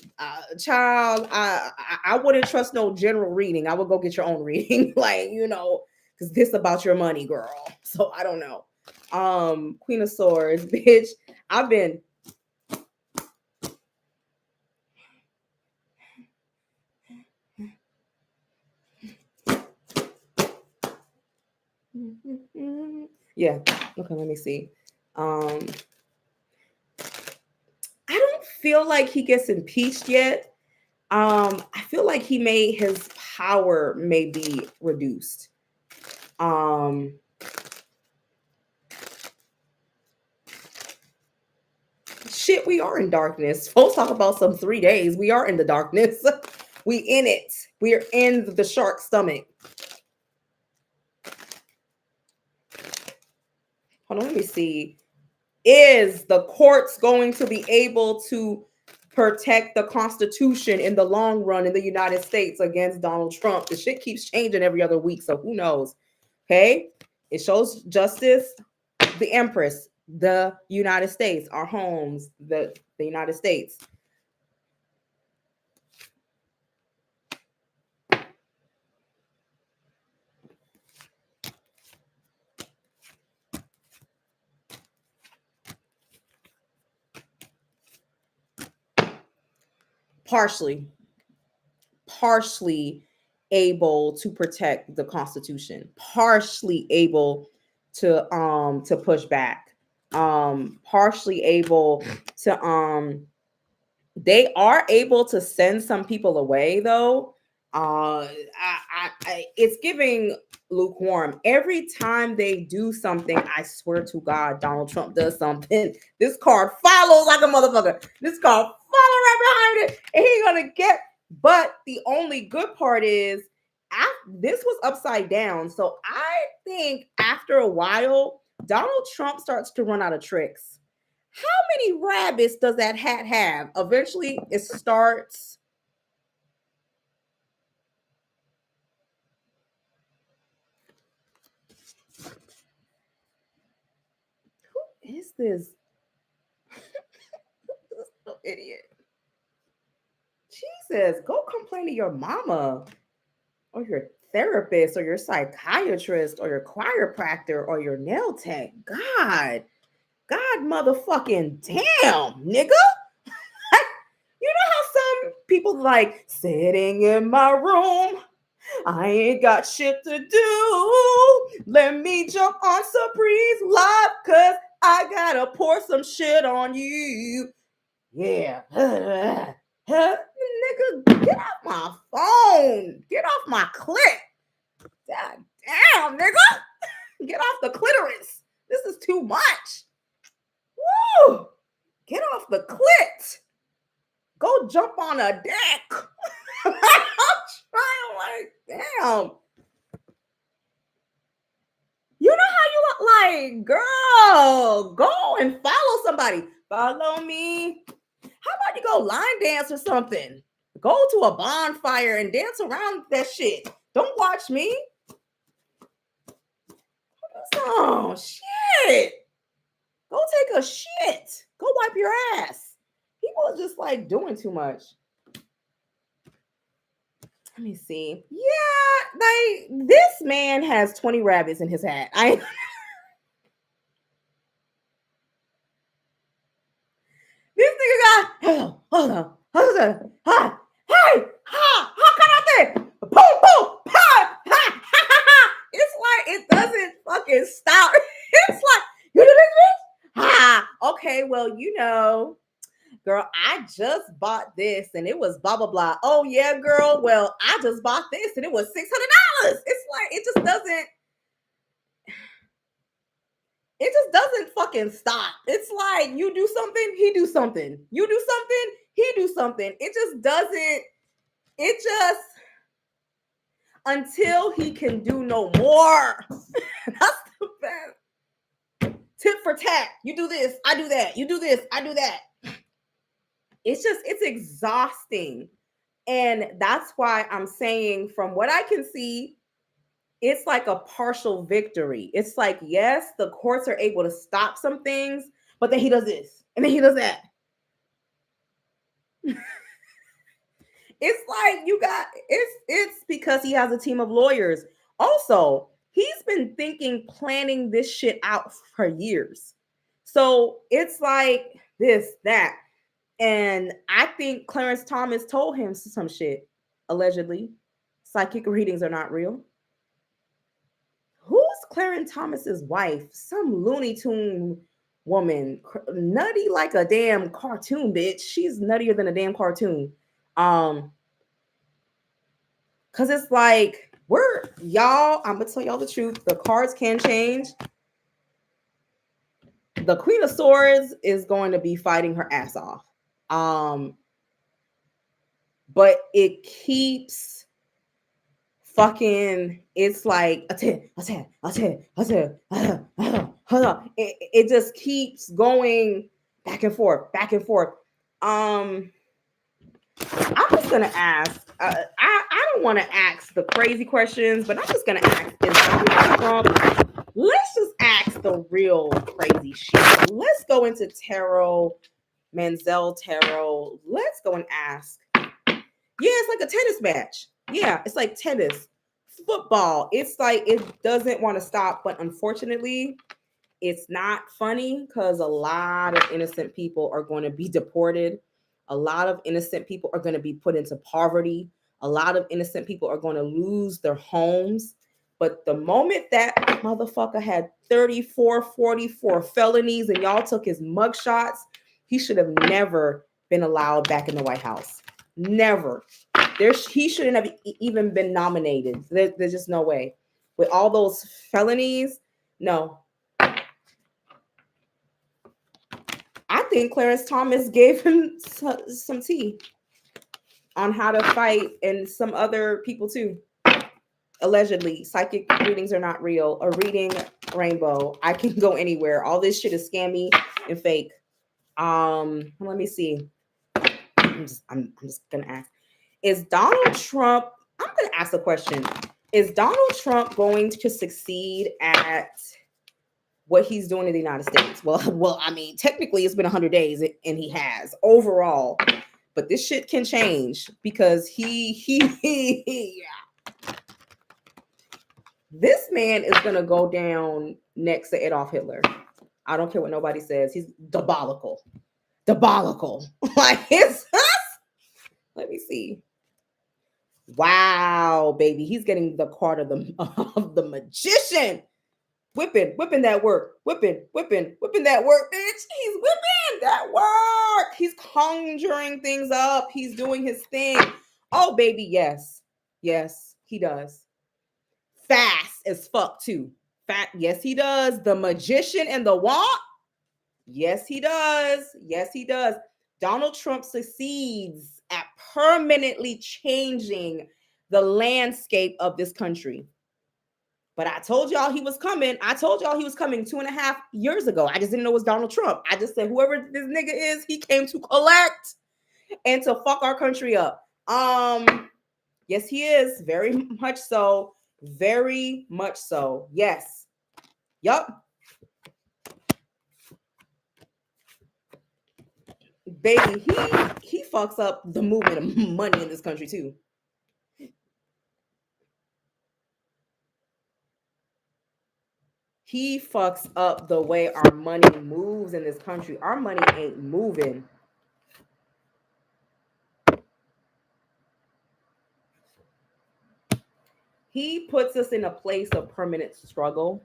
child, I wouldn't trust no general reading. I would go get your own reading, like, because this about your money, girl. So I don't know. Queen of Swords, bitch. I've been. Yeah. Okay, let me see. I don't feel like he gets impeached yet. I feel like his power may be reduced. Shit, we are in darkness. Folks talk about some 3 days. We are in the darkness. We in it. We're in the shark's stomach. Hold on, let me see. Is the courts going to be able to protect the Constitution in the long run in the United States against Donald Trump? The shit keeps changing every other week, so who knows? Okay, it shows justice, the Empress, the United States, our homes, the United States. partially able to protect the Constitution, partially able to push back, partially able to they are able to send some people away though. It's giving lukewarm. Every time they do something, I swear to God, Donald Trump does something. This card follows like a motherfucker. This card follow right behind it, and he's gonna get. But the only good part is, this was upside down. So I think after a while, Donald Trump starts to run out of tricks. How many rabbits does that hat have? Eventually, it starts. Who is this? This little idiot. Jesus, go complain to your mama or your therapist or your psychiatrist or your chiropractor or your nail tech. God motherfucking damn, nigga. You know how some people like sitting in my room, I ain't got shit to do. Let me jump on Sabri's live cause I gotta pour some shit on you. Yeah. Nigga, get off my phone. Get off my clit. God damn, nigga. Get off the clitoris. This is too much. Woo! Get off the clit. Go jump on a deck. I'm trying like, damn. You know how you look like, girl, go and follow somebody. Follow me. How about you go line dance or something? Go to a bonfire and dance around that shit. Don't watch me. Oh, shit. Go take a shit. Go wipe your ass. People are just like doing too much. Let me see. Yeah, like this man has 20 rabbits in his hat. This nigga got hold on. Ha, hey, ha, come out there. Boom, boom, ha, ha, ha. It's like it doesn't fucking stop. It's like, you do this, bitch? Ha. Okay, well, girl, I just bought this and it was blah blah blah. Oh yeah, girl. Well, I just bought this and it was $600. It's like it just doesn't fucking stop. It's like you do something, he do something. You do something, he do something. It just doesn't. It just until he can do no more. That's the best. Tit for tat. You do this, I do that. You do this, I do that. It's exhausting. And that's why I'm saying, from what I can see, it's like a partial victory. It's like, yes, the courts are able to stop some things, but then he does this and then he does that. It's like it's because he has a team of lawyers. Also, he's been planning this shit out for years. So it's like this, that. And I think Clarence Thomas told him some shit, allegedly. Psychic readings are not real. Who's Clarence Thomas's wife? Some Looney Tune woman, nutty like a damn cartoon, bitch. She's nuttier than a damn cartoon. Cause it's like I'm gonna tell y'all the truth. The cards can change. The Queen of Swords is going to be fighting her ass off. But it keeps fucking, it's like it just keeps going back and forth. I'm just gonna ask. I don't want to ask the crazy questions, but I'm just gonna ask this Trump. Let's just ask the real crazy shit. Let's go into tarot, Manziel tarot. Let's go and ask. Yeah, it's like a tennis match. Yeah, it's like tennis, football. It's like it doesn't want to stop, but unfortunately, it's not funny because a lot of innocent people are going to be deported. A lot of innocent people are going to be put into poverty. A lot of innocent people are going to lose their homes. But the moment that motherfucker had 34, 44 felonies and y'all took his mugshots, he should have never been allowed back in the White House. Never. He shouldn't have even been nominated. There's just no way. With all those felonies, no. I think Clarence Thomas gave him some tea on how to fight, and some other people too. Allegedly, psychic readings are not real. A reading rainbow. I can go anywhere. All this shit is scammy and fake. Let me see. I'm just gonna ask. Is Donald Trump? I'm gonna ask a question. Is Donald Trump going to succeed at what he's doing in the United States? Well, I mean, technically it's been 100 days and he has overall, but this shit can change because this man is gonna go down next to Adolf Hitler. I don't care what nobody says. He's diabolical. Like it's. Let me see. Wow, baby, he's getting the card of the magician. Whipping that work. Whipping that work, bitch. He's whipping that work. He's conjuring things up. He's doing his thing. Oh, baby, yes, he does. Fast as fuck too. Yes, he does. The magician and the what? Yes, he does. Donald Trump succeeds at permanently changing the landscape of this country. But I told y'all he was coming. 2.5 years ago. I just didn't know it was Donald Trump. I just said, whoever this nigga is, he came to collect and to fuck our country up. Yes, he is. Very much so. Yes. Yup. Baby, he fucks up the movement of money in this country too. He fucks up the way our money moves in this country. Our money ain't moving. He puts us in a place of permanent struggle.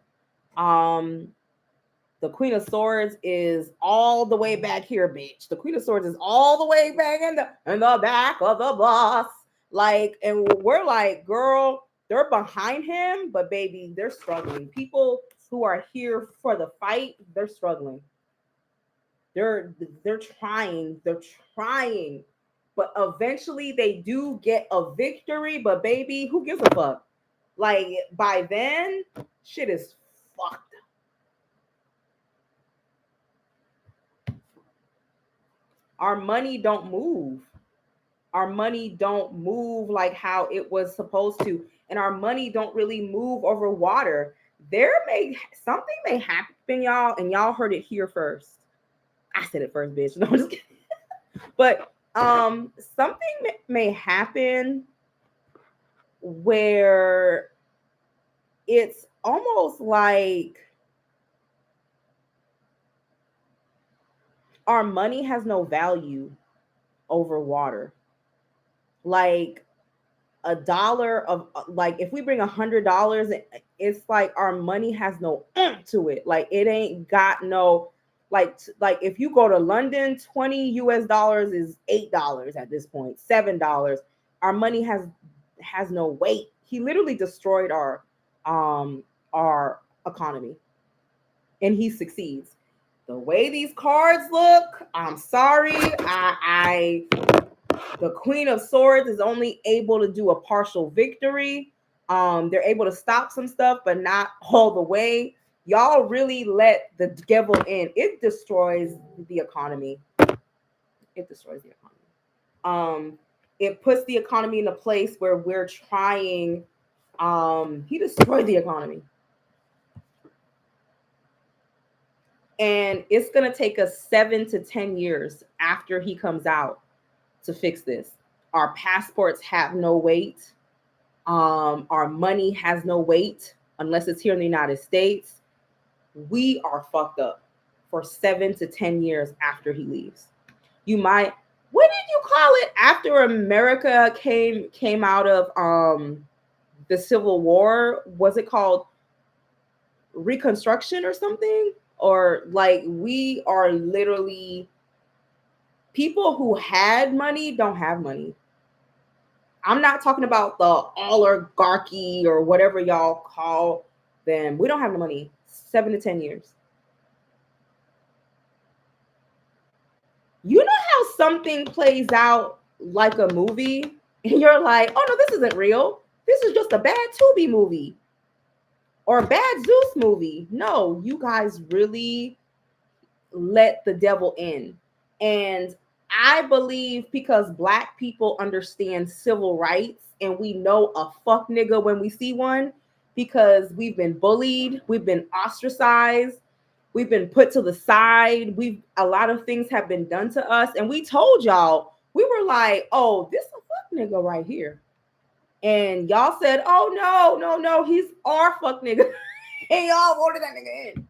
The Queen of Swords is all the way back here, bitch. The Queen of Swords is all the way back in the back of the bus. Like, and we're like, girl, they're behind him, but baby, they're struggling. People who are here for the fight, they're struggling. They're trying, but eventually they do get a victory. But baby, who gives a fuck? Like, by then, shit is fucked. Our money don't move. Our money don't move like how it was supposed to, and our money don't really move over water. Something may happen, y'all, and y'all heard it here first. I said it first, bitch. No, I'm just kidding. But something may happen where it's almost like our money has no value over water. Like $1 of, like, if we bring $100, it's like our money has no to it. Like, it ain't got no, like if you go to London, $20 is $8 at this point, $7. Our money has no weight. He literally destroyed our economy, and he succeeds. The way these cards look, I'm sorry, the Queen of Swords is only able to do a partial victory. They're able to stop some stuff, but not all the way. Y'all really let the devil in. It destroys the economy. It puts the economy in a place where we're trying. He destroyed the economy. And it's going to take us 7 to 10 years after he comes out to fix this. Our passports have no weight. Our money has no weight unless it's here in the United States. We are fucked up for 7 to 10 years after he leaves. You might what did you call it after America came out of the Civil War? Was it called Reconstruction or something? Or like we are literally people who had money don't have money. I'm not talking about the oligarchy or whatever y'all call them. We don't have the money. 7 to 10 years. You know how something plays out like a movie, and you're like, oh no, this isn't real. This is just a bad Tubi movie or a bad Zeus movie. No, you guys really let the devil in. And I believe because black people understand civil rights and we know a fuck nigga when we see one because we've been bullied, we've been ostracized, we've been put to the side, we've a lot of things have been done to us. And we told y'all, we were like, oh, this a fuck nigga right here. And y'all said, oh no, he's our fuck nigga. And y'all voted that nigga in.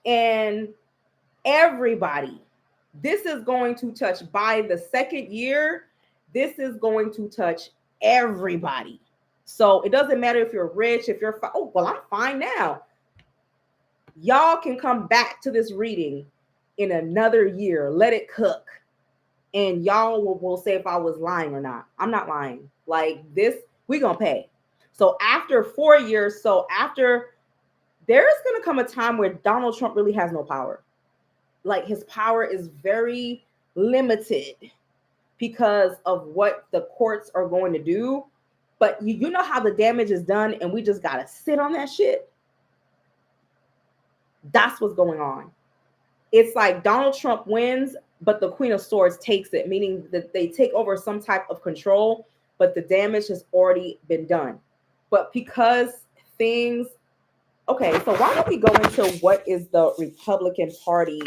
And everybody, this is going to touch by the second year. This is going to touch everybody. So it doesn't matter if you're rich, if you're oh well, I'm fine now. Y'all can come back to this reading in another year. Let it cook, and y'all will say if I was lying or not. I'm not lying. Like this, we gonna pay. So after 4 years, so after there is gonna come a time where Donald Trump really has no power. Like his power is very limited because of what the courts are going to do. But you know how the damage is done, and we just gotta sit on that shit. That's what's going on. It's like Donald Trump wins, but the Queen of Swords takes it, meaning that they take over some type of control, but the damage has already been done. But because things, okay, so why don't we go into what is the Republican Party?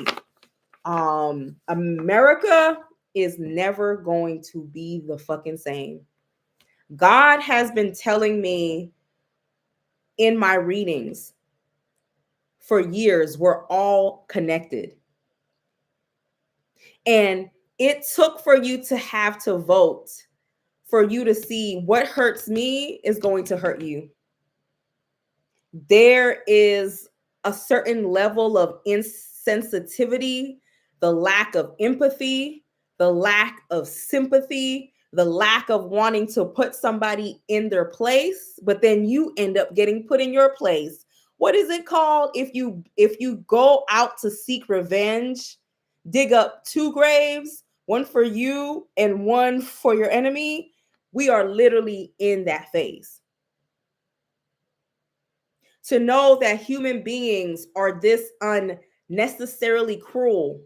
America is never going to be the fucking same. God has been telling me in my readings for years, we're all connected. And it took for you to have to vote for you to see what hurts me is going to hurt you. There is a certain level of insensitivity, the lack of empathy, the lack of sympathy, the lack of wanting to put somebody in their place, but then you end up getting put in your place. What is it called if you go out to seek revenge, dig up two graves, one for you and one for your enemy? We are literally in that phase. To know that human beings are this unnecessarily cruel,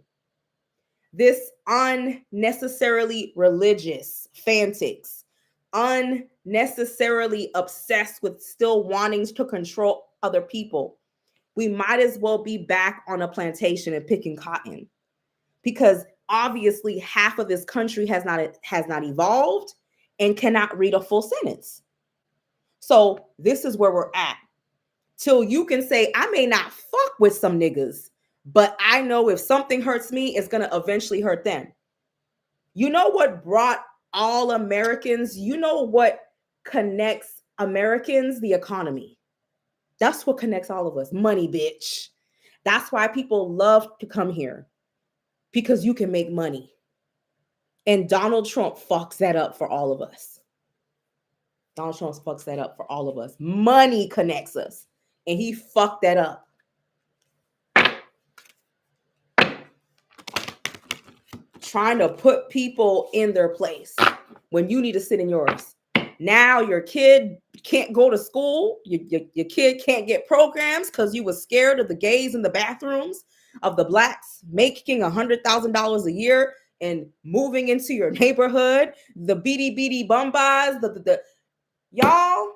this unnecessarily religious fanatics, unnecessarily obsessed with still wanting to control other people. We might as well be back on a plantation and picking cotton, because obviously half of this country has not evolved and cannot read a full sentence. So this is where we're at. Till you can say, I may not fuck with some niggas, but I know if something hurts me, it's going to eventually hurt them. You know what brought all Americans, you know what connects Americans? The economy. That's what connects all of us. Money, bitch. That's why people love to come here, because you can make money. And Donald Trump fucks that up for all of us. Donald Trump fucks that up for all of us. Money connects us, and he fucked that up. Trying to put people in their place when you need to sit in yours. Now your kid can't go to school. Your kid can't get programs because you were scared of the gays in the bathrooms, of the blacks making $100,000 a year and moving into your neighborhood, the beady bumbas, the y'all.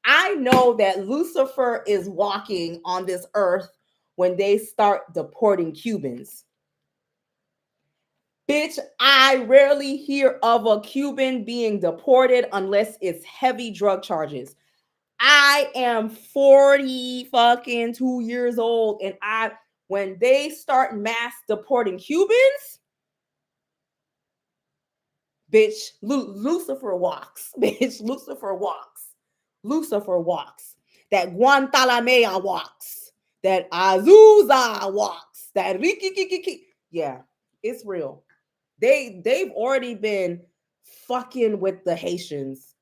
I know that Lucifer is walking on this earth when they start deporting Cubans. Bitch, I rarely hear of a Cuban being deported unless it's heavy drug charges. I am 40 fucking 2 years old, and when they start mass deporting Cubans, bitch, Lucifer walks. Bitch, Lucifer walks. Lucifer walks. That Guantanamera walks. That Azusa walks. That Rikikikiki. Yeah, it's real. They've already been fucking with the Haitians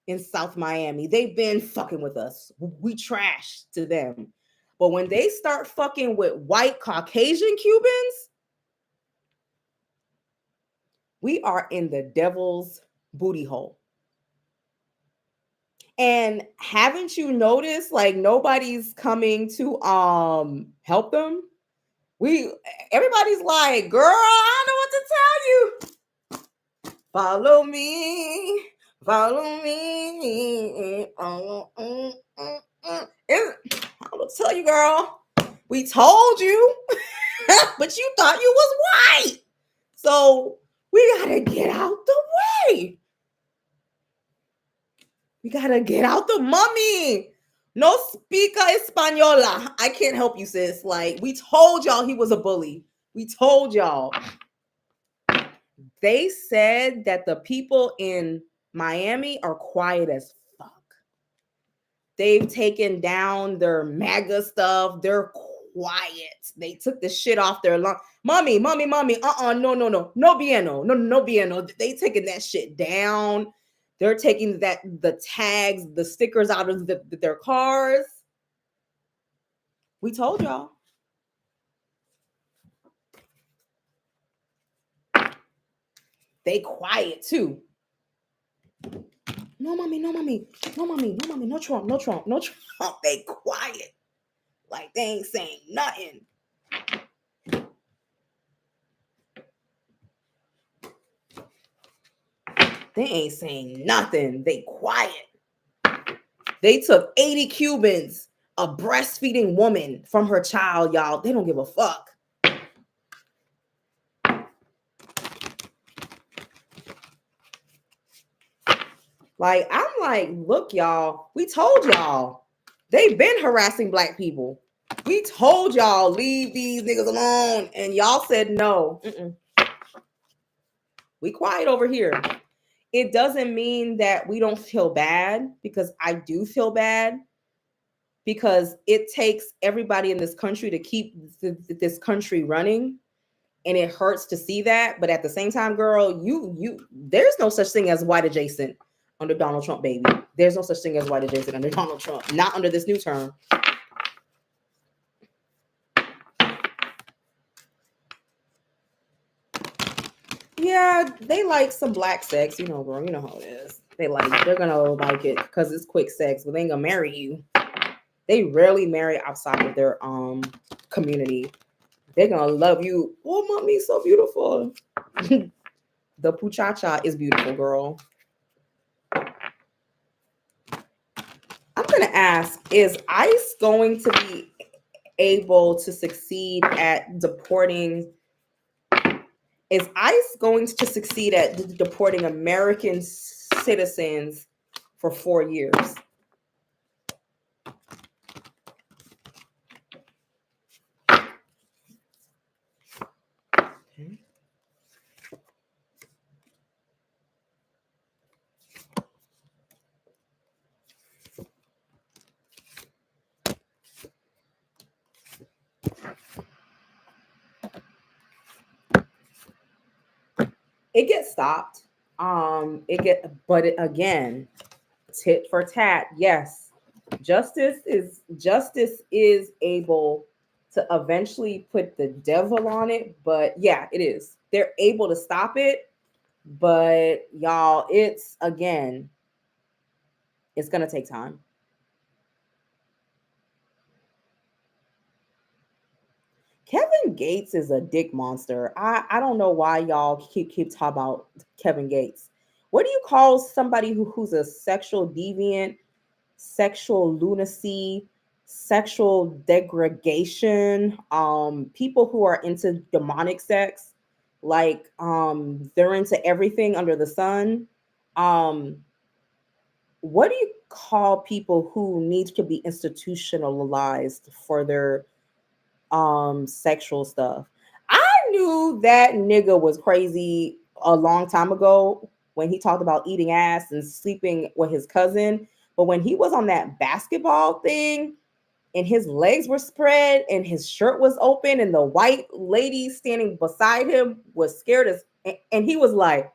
in South Miami. They've been fucking with us. We trash to them. But when they start fucking with white Caucasian Cubans, we are in the devil's booty hole. And haven't you noticed, like, nobody's coming to help them? Everybody's like, girl, I don't know what to tell you. Follow me. Follow me. I will tell you, girl. We told you, but you thought you was white. So we gotta get out the way. We gotta get out the mummy. No speaker española. I can't help you, sis. Like, we told y'all he was a bully. We told y'all. They said that the people in Miami are quiet as fuck. They've taken down their MAGA stuff. They're quiet. They took the shit off their lung. Mommy. No. No bieno. No bieno. They taking that shit down. They're taking the tags, the stickers out of their cars. We told y'all. They quiet too. No mommy. No Trump. They quiet. Like they ain't saying nothing. They ain't saying nothing. They quiet. They took 80 Cubans, a breastfeeding woman, from her child, y'all. They don't give a fuck. Like, I'm like, look, y'all, we told y'all. They've been harassing black people. We told y'all, leave these niggas alone. And y'all said no. We quiet over here. It doesn't mean that we don't feel bad, because I do feel bad, because it takes everybody in this country to keep this country running. And it hurts to see that. But at the same time, girl, there's no such thing as white adjacent under Donald Trump, baby. There's no such thing as white adjacent under Donald Trump. Not under this new term. Yeah, they like some black sex, you know, bro. You know how it is. They're gonna like it because it's quick sex, but they ain't gonna marry you. They rarely marry outside of their community. They're gonna love you. Oh, mommy's so beautiful. The puchacha is beautiful, girl. I'm gonna ask: is ICE going to be able to succeed at deporting? Is ICE going to succeed at deporting American citizens for 4 years? Okay. It gets stopped. Again, tit for tat. Yes, justice is able to eventually put the devil on it, but yeah, it is. They're able to stop it, but y'all, it's gonna take time. Kevin Gates is a dick monster. I don't know why y'all keep talking about Kevin Gates. What do you call somebody who's a sexual deviant, sexual lunacy, sexual degradation, people who are into demonic sex, like they're into everything under the sun. what do you call people who need to be institutionalized for their sexual stuff? I knew that nigga was crazy a long time ago when he talked about eating ass and sleeping with his cousin. But when he was on that basketball thing and his legs were spread and his shirt was open and the white lady standing beside him was scared as, and he was like,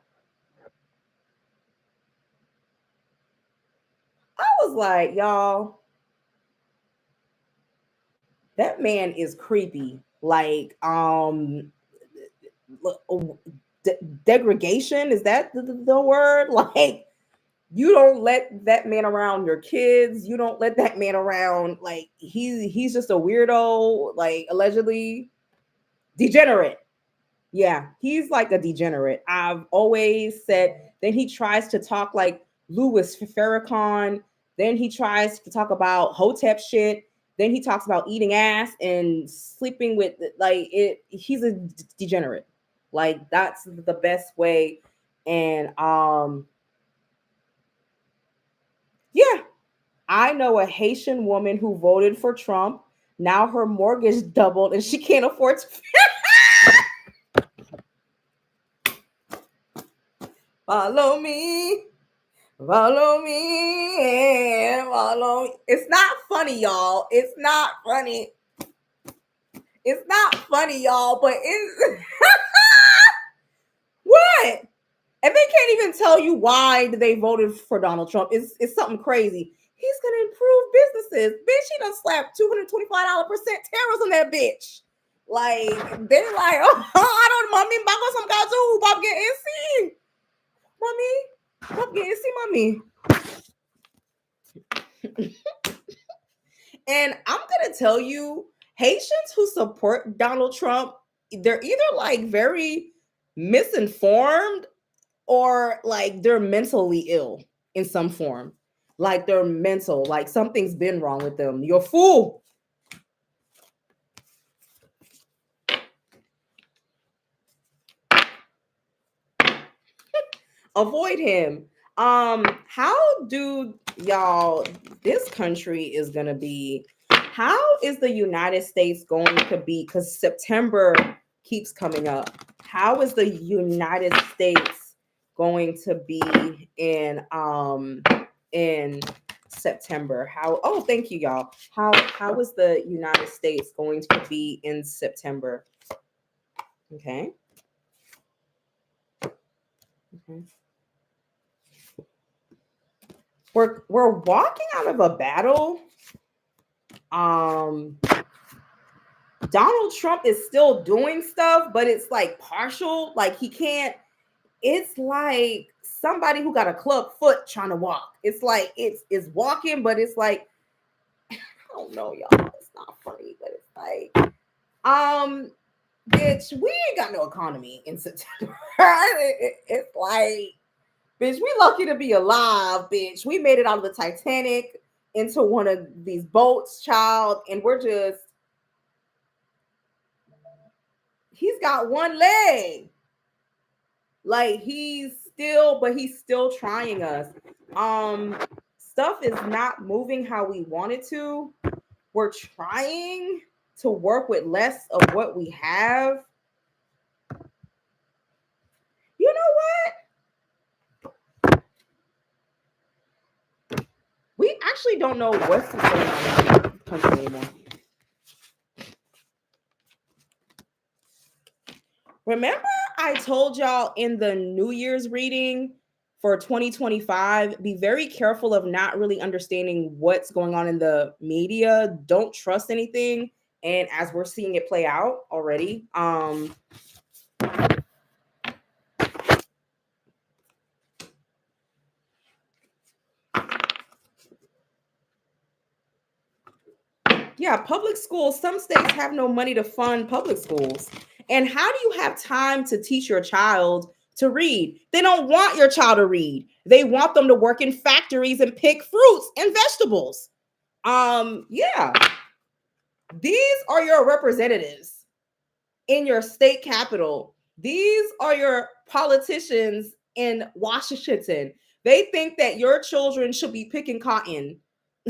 I was like, y'all, that man is creepy. Like, degradation, is that the word? Like, you don't let that man around your kids. You don't let that man around. Like, he's just a weirdo. Like, allegedly degenerate. Yeah, he's like a degenerate. I've always said. Then he tries to talk like Louis Farrakhan. Then he tries to talk about Hotep shit. Then he talks about eating ass and sleeping with, like, it. He's a degenerate. Like, that's the best way. And yeah, I know a Haitian woman who voted for Trump. Now her mortgage doubled and she can't afford to follow me. Follow me and follow me. It's not funny, y'all. It's not funny. It's not funny, y'all, but it's what? And they can't even tell you why they voted for Donald Trump. It's something crazy. He's gonna improve businesses. Bitch, he done slapped $225 percent tariffs on that bitch. Like, they're like, oh, I don't, mommy, bago some kaju, Bob get AC. Mommy, Bob get AC, mommy. And I'm gonna tell you, Haitians who support Donald Trump, they're either like very misinformed or like they're mentally ill in some form. Like, they're mental, like something's been wrong with them. You're a fool. Avoid him. How do y'all, this country is gonna be, how is the United States going to be, because September keeps coming up, how is the United States going to be in September? How, oh, thank you, y'all. How is the United States going to be in September? Okay. Okay. We're walking out of a battle. Donald Trump is still doing stuff, but it's like partial. Like, he can't. It's like somebody who got a club foot trying to walk. It's like it's walking, but it's like, I don't know, y'all. It's not funny, but it's like, bitch, we ain't got no economy in September. It's like, bitch, we lucky to be alive, bitch. We made it out of the Titanic into one of these boats, child, and we're just, he's got one leg. Like, he's still trying us. Stuff is not moving how we want it to. We're trying to work with less of what we have. You know what? We actually don't know what's going on in the country anymore. Remember, I told y'all in the New Year's reading for 2025, be very careful of not really understanding what's going on in the media. Don't trust anything. And as we're seeing it play out already, yeah, public schools, some states have no money to fund public schools. And how do you have time to teach your child to read? They don't want your child to read. They want them to work in factories and pick fruits and vegetables. Yeah. These are your representatives in your state capital. These are your politicians in Washington. They think that your children should be picking cotton.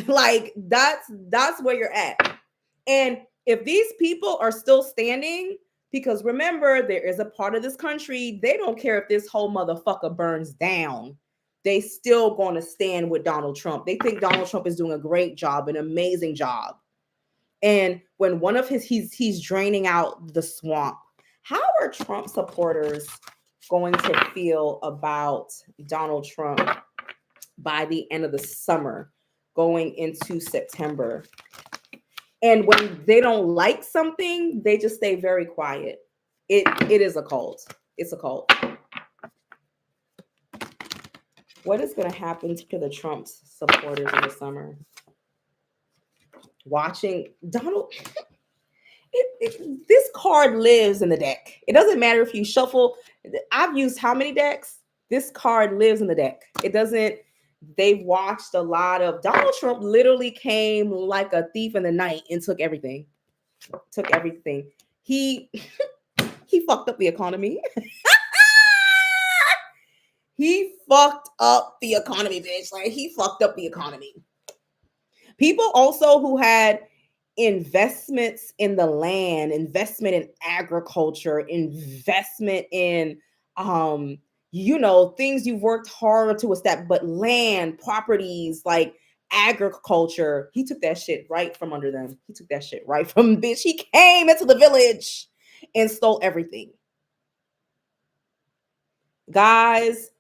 Like that's where you're at. And if these people are still standing, because remember, there is a part of this country, they don't care if this whole motherfucker burns down. They still going to stand with Donald Trump. They think Donald Trump is doing a great job, an amazing job. And when one of he's draining out the swamp, how are Trump supporters going to feel about Donald Trump by the end of the summer, going into September? And when they don't like something, they just stay very quiet. It is a cult. It's a cult. What is going to happen to the Trump supporters in the summer? Watching Donald. This card lives in the deck. It doesn't matter if you shuffle. I've used how many decks? This card lives in the deck. It doesn't. They've watched a lot of Donald Trump literally came like a thief in the night and took everything. Took everything. He fucked up the economy. He fucked up the economy, bitch. Like he fucked up the economy. People also who had investments in the land, investment in agriculture, investment in things you've worked hard to establish, but land, properties, like agriculture. He took that shit right from under them. He took that shit right from bitch. He came into the village and stole everything. Guys,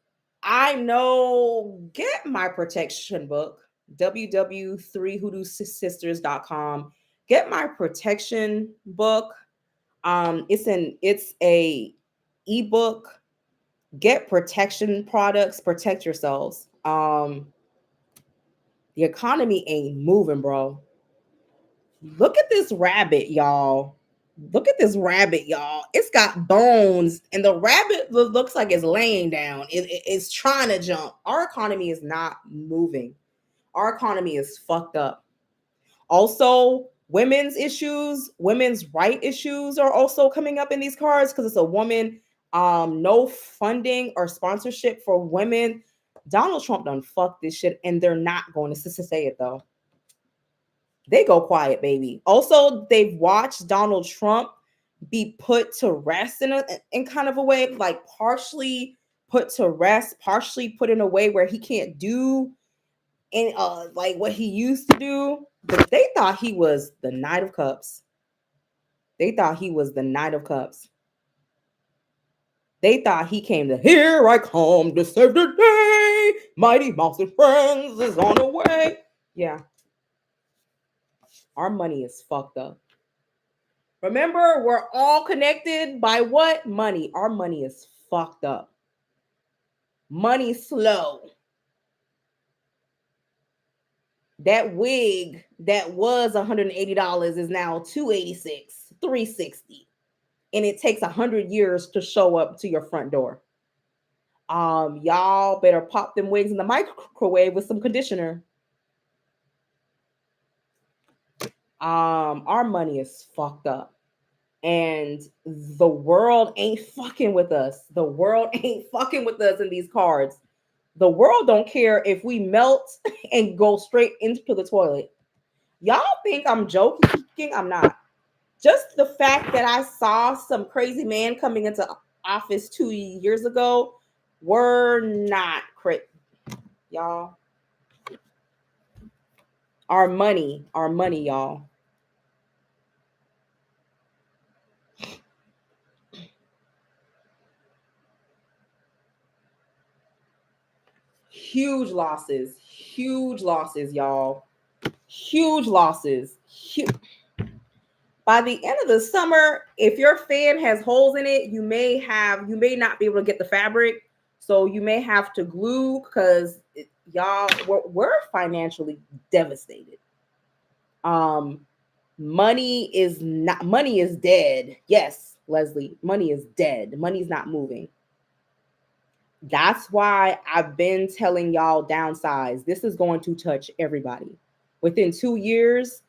I know, get my protection book, www.3hoodoosisters.com. Get my protection book. It's a ebook. Get protection products, protect yourselves. The economy ain't moving, bro. Look at this rabbit, y'all. Look at this rabbit, y'all. It's got bones, and the rabbit looks like it's laying down. It's trying to jump. Our economy is not moving. Our economy is fucked up. Also, women's issues, women's right issues are also coming up in these cards because it's a woman. No funding or sponsorship for women. Donald Trump done fucked this shit, and they're not going to say it though. They go quiet, baby. Also, they've watched Donald Trump be put to rest in kind of a way, like partially put to rest, partially put in a way where he can't do in like what he used to do. But they thought he was the Knight of Cups. They thought he was the Knight of Cups. They thought he came to here I come to save the day. Mighty Mouse and Friends is on the way. Yeah. Our money is fucked up. Remember, we're all connected by what? Money. Our money is fucked up. Money slow. That wig that was $180 is now $286, $360. And it takes 100 years to show up to your front door. Y'all better pop them wigs in the microwave with some conditioner. Our money is fucked up. And the world ain't fucking with us. The world ain't fucking with us in these cards. The world don't care if we melt and go straight into the toilet. Y'all think I'm joking? I'm not. Just the fact that I saw some crazy man coming into office 2 years ago, we're not crazy. Y'all. Our money, y'all. Huge losses, y'all. Huge losses. By the end of the summer, if your fan has holes in it, you may not be able to get the fabric. So you may have to glue because y'all, we're financially devastated. Money is dead. Yes, Leslie, money is dead. Money's not moving. That's why I've been telling y'all downsize. This is going to touch everybody. Within 2 years,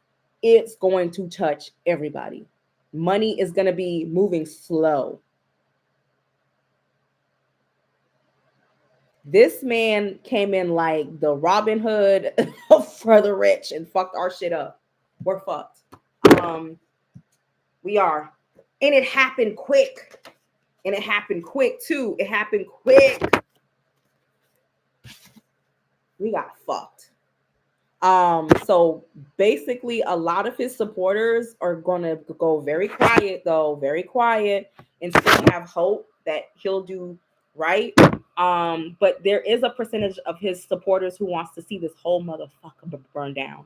it's going to touch everybody. Money is going to be moving slow. This man came in like the Robin Hood for the rich and fucked our shit up. We're fucked. We are. And it happened quick. And it happened quick too. It happened quick. We got fucked. So basically a lot of his supporters are gonna go very quiet though, very quiet, and still have hope that he'll do right. But there is a percentage of his supporters who wants to see this whole motherfucker burn down.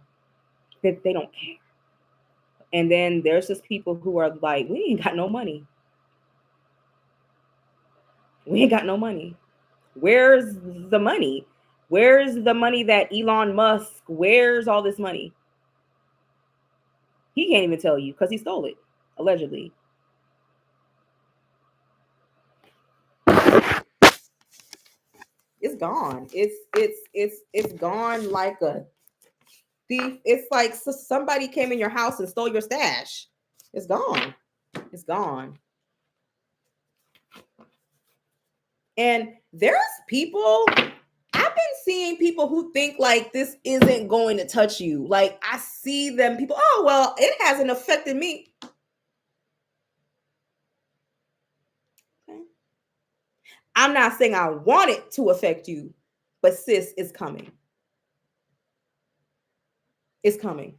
They don't care. And then there's just people who are like, we ain't got no money. We ain't got no money. Where's the money? Where's the money that Elon Musk, where's all this money? He can't even tell you because he stole it, allegedly. It's gone. It's gone like a thief. It's like somebody came in your house and stole your stash. It's gone. It's gone. And there's people, I've been seeing people who think like this isn't going to touch you. Like I see them, people, oh, well, it hasn't affected me. Okay. I'm not saying I want it to affect you, but sis, it's coming. It's coming.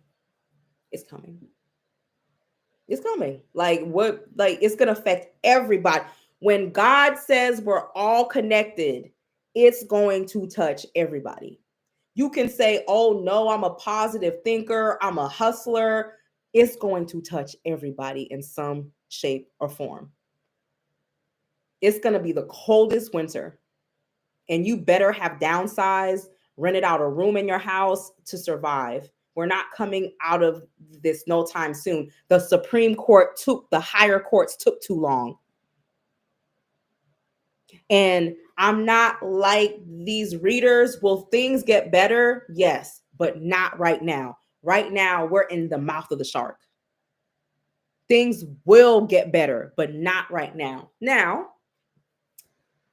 It's coming. It's coming. Like what? Like it's gonna affect everybody. When God says we're all connected, it's going to touch everybody. You can say, oh no, I'm a positive thinker, I'm a hustler. It's going to touch everybody in some shape or form. It's going to be the coldest winter. And you better have downsized, rented out a room in your house to survive. We're not coming out of this no time soon. The Supreme Court the higher courts took too long. And I'm not like these readers. Will things get better? Yes, but not right now. Right now, we're in the mouth of the shark. Things will get better, but not right now. Now,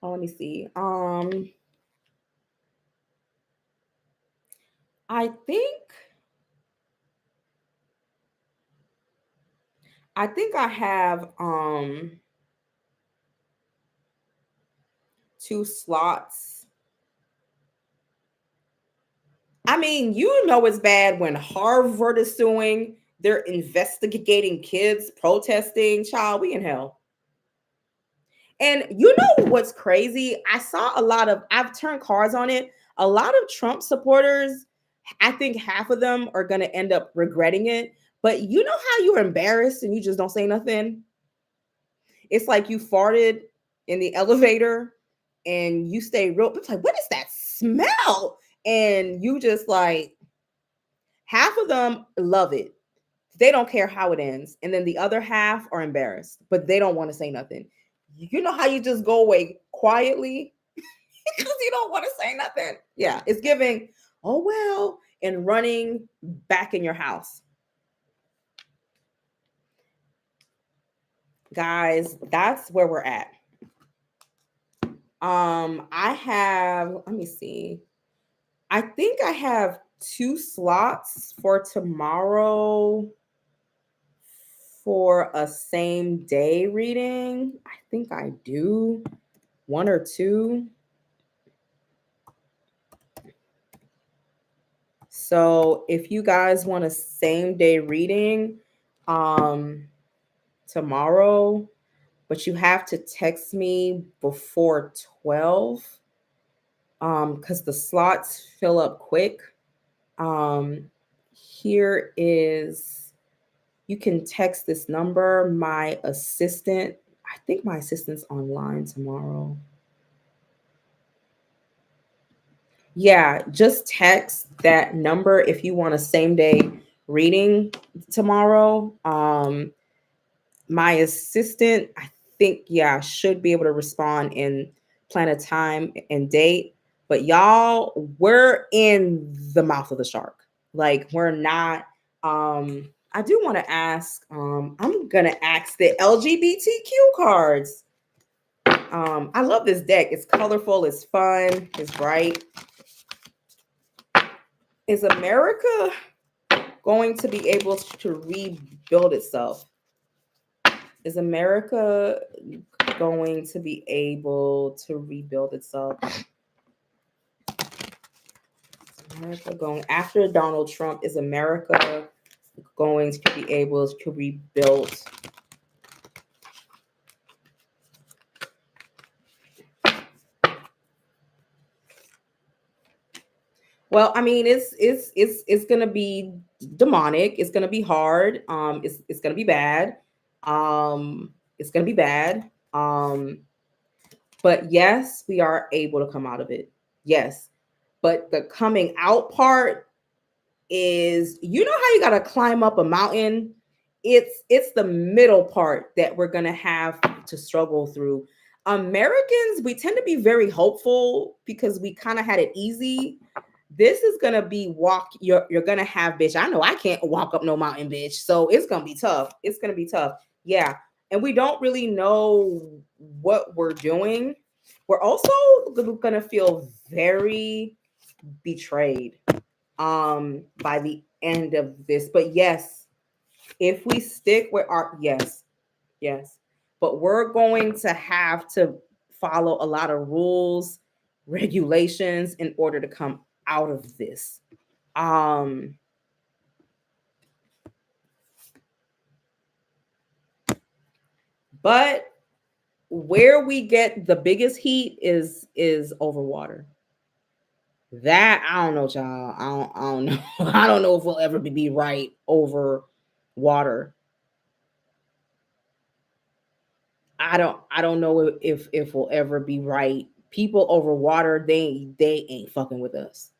let me see. I think I have 2 slots. I mean, you know it's bad when Harvard is suing. They're investigating kids protesting. Child, we in hell. And you know what's crazy? I saw I've turned cards on it. A lot of Trump supporters, I think half of them are going to end up regretting it. But you know how you're embarrassed and you just don't say nothing? It's like you farted in the elevator and you stay real. It's like, what is that smell? And you just like, half of them love it. They don't care how it ends. And then the other half are embarrassed, but they don't want to say nothing. You know how you just go away quietly because you don't want to say nothing? Yeah, it's giving, oh, well, and running back in your house. Guys, that's where we're at. I have, let me see. I think I have 2 slots for tomorrow for a same day reading. I think I do. 1 or 2. So if you guys want a same day reading tomorrow, but you have to text me before 12 because the slots fill up quick. Here is, you can text this number. My assistant, I think my assistant's online tomorrow. Yeah, just text that number if you want a same day reading tomorrow. My assistant, I think, yeah, should be able to respond and plan a time and date. But y'all, we're in the mouth of the shark. Like we're not. I do want to ask. I'm gonna ask the LGBTQ cards. I love this deck. It's colorful, it's fun, it's bright. Is America going to be able to rebuild itself? Is America going to be able to rebuild itself? America going after Donald Trump, is America going to be able to rebuild? Well, I mean, it's gonna be demonic. It's gonna be hard. It's gonna be bad. It's gonna be bad. But yes, we are able to come out of it. Yes, but the coming out part is, you know how you got to climb up a mountain. It's the middle part that we're gonna have to struggle through. Americans, we tend to be very hopeful because we kind of had it easy. This is gonna be walk. You're gonna have, bitch. I know I can't walk up no mountain, bitch. So it's gonna be tough. It's gonna be tough. Yeah, and we don't really know what we're doing. We're also gonna feel very betrayed by the end of this. But yes, if we stick with our, yes, but we're going to have to follow a lot of rules, regulations in order to come out of this. um but where we get the biggest heat is over water. That I don't know, child. I don't know. I don't know if we'll ever be right over water. I don't know if we'll ever be right. People over water, they ain't fucking with us.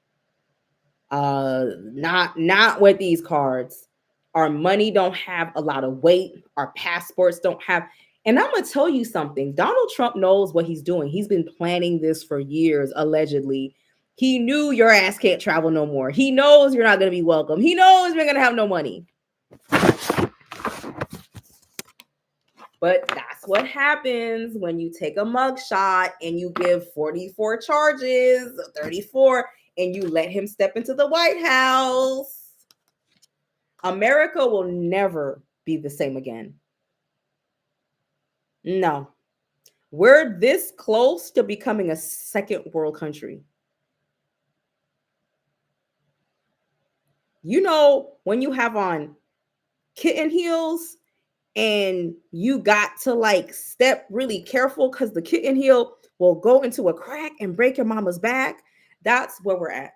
Not with these cards. Our money don't have a lot of weight. Our passports don't have. And I'm gonna tell you something. Donald Trump knows what he's doing. He's been planning this for years, allegedly. He knew your ass can't travel no more. He knows you're not gonna be welcome. He knows you're gonna have no money. But that's what happens when you take a mugshot and you give 44 charges, 34, and you let him step into the White House. America will never be the same again. No. We're this close to becoming a second world country. You know, when you have on kitten heels and you got to like step really careful because the kitten heel will go into a crack and break your mama's back. That's where we're at.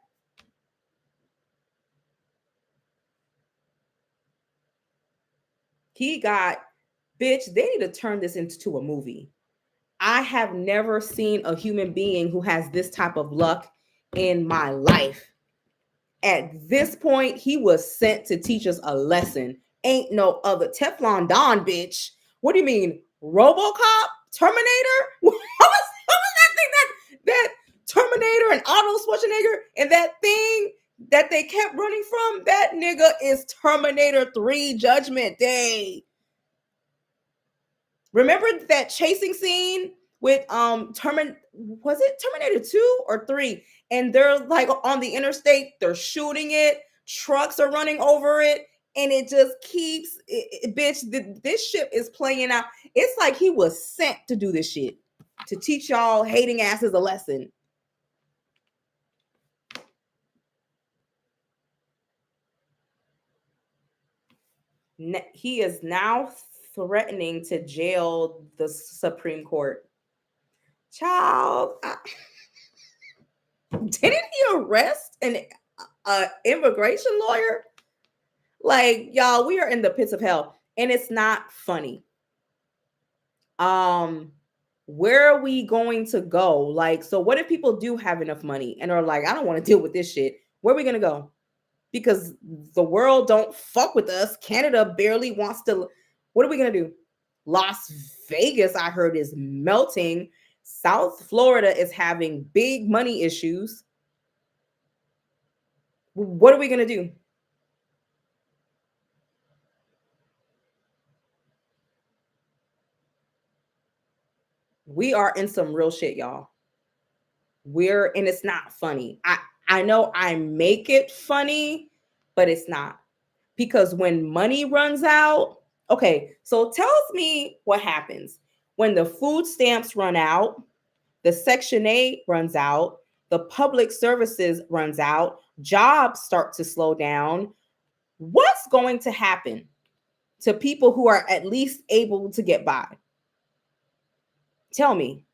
He got, bitch, they need to turn this into a movie. I have never seen a human being who has this type of luck in my life. At this point, he was sent to teach us a lesson. Ain't no other Teflon Don, bitch. What do you mean? RoboCop? Terminator? What was that thing that Terminator and Arnold Schwarzenegger and that thing that they kept running from? That nigga is Terminator 3 Judgment Day. Remember that chasing scene with was it Terminator 2 or 3? And they're like on the interstate, they're shooting it, trucks are running over it, and it just keeps bitch, this ship is playing out. It's like he was sent to do this shit, to teach y'all hating asses a lesson. He is now threatening to jail the Supreme Court. Child, didn't he arrest an immigration lawyer? Like, y'all, we are in the pits of hell, and it's not funny. Um, where are we going to go? Like, so what if people do have enough money and are like, I don't want to deal with this shit? Where are we gonna go? Because the world don't fuck with us. Canada barely wants to. What are we gonna do? Las Vegas, I heard, is melting. South Florida is having big money issues. What are we gonna do? We are in some real shit, y'all. And it's not funny. I know I make it funny, but it's not. Because when money runs out, okay, so tells me what happens. When the food stamps run out, the Section 8 runs out, the public services runs out, jobs start to slow down. What's going to happen to people who are at least able to get by? Tell me.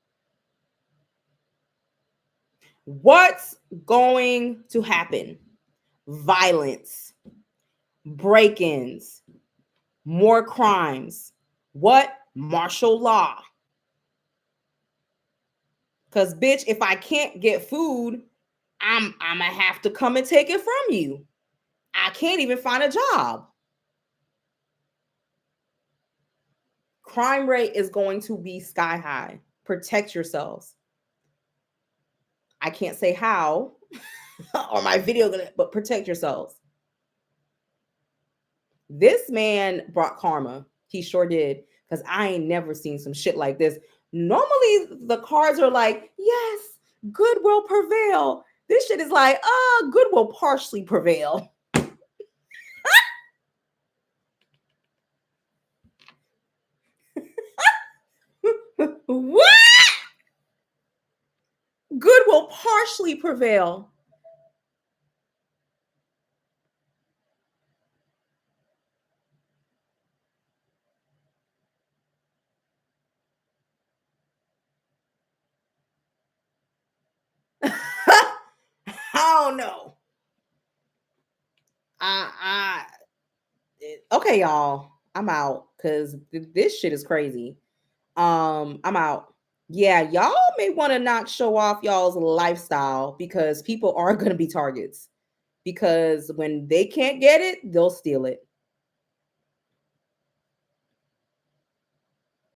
What's going to happen? Violence, break ins, more crimes. What? Martial law. Because, bitch, if I can't get food, I'm gonna have to come and take it from you. I can't even find a job. Crime rate is going to be sky high. Protect yourselves. I can't say how or my video, but protect yourselves. This man brought karma. He sure did. Because I ain't never seen some shit like this. Normally, the cards are like, yes, good will prevail. This shit is like, good will partially prevail. What? Good will partially prevail. I don't know. Okay, y'all. I'm out because this shit is crazy. I'm out. Yeah, y'all may want to not show off y'all's lifestyle because people are gonna be targets. Because when they can't get it, they'll steal it.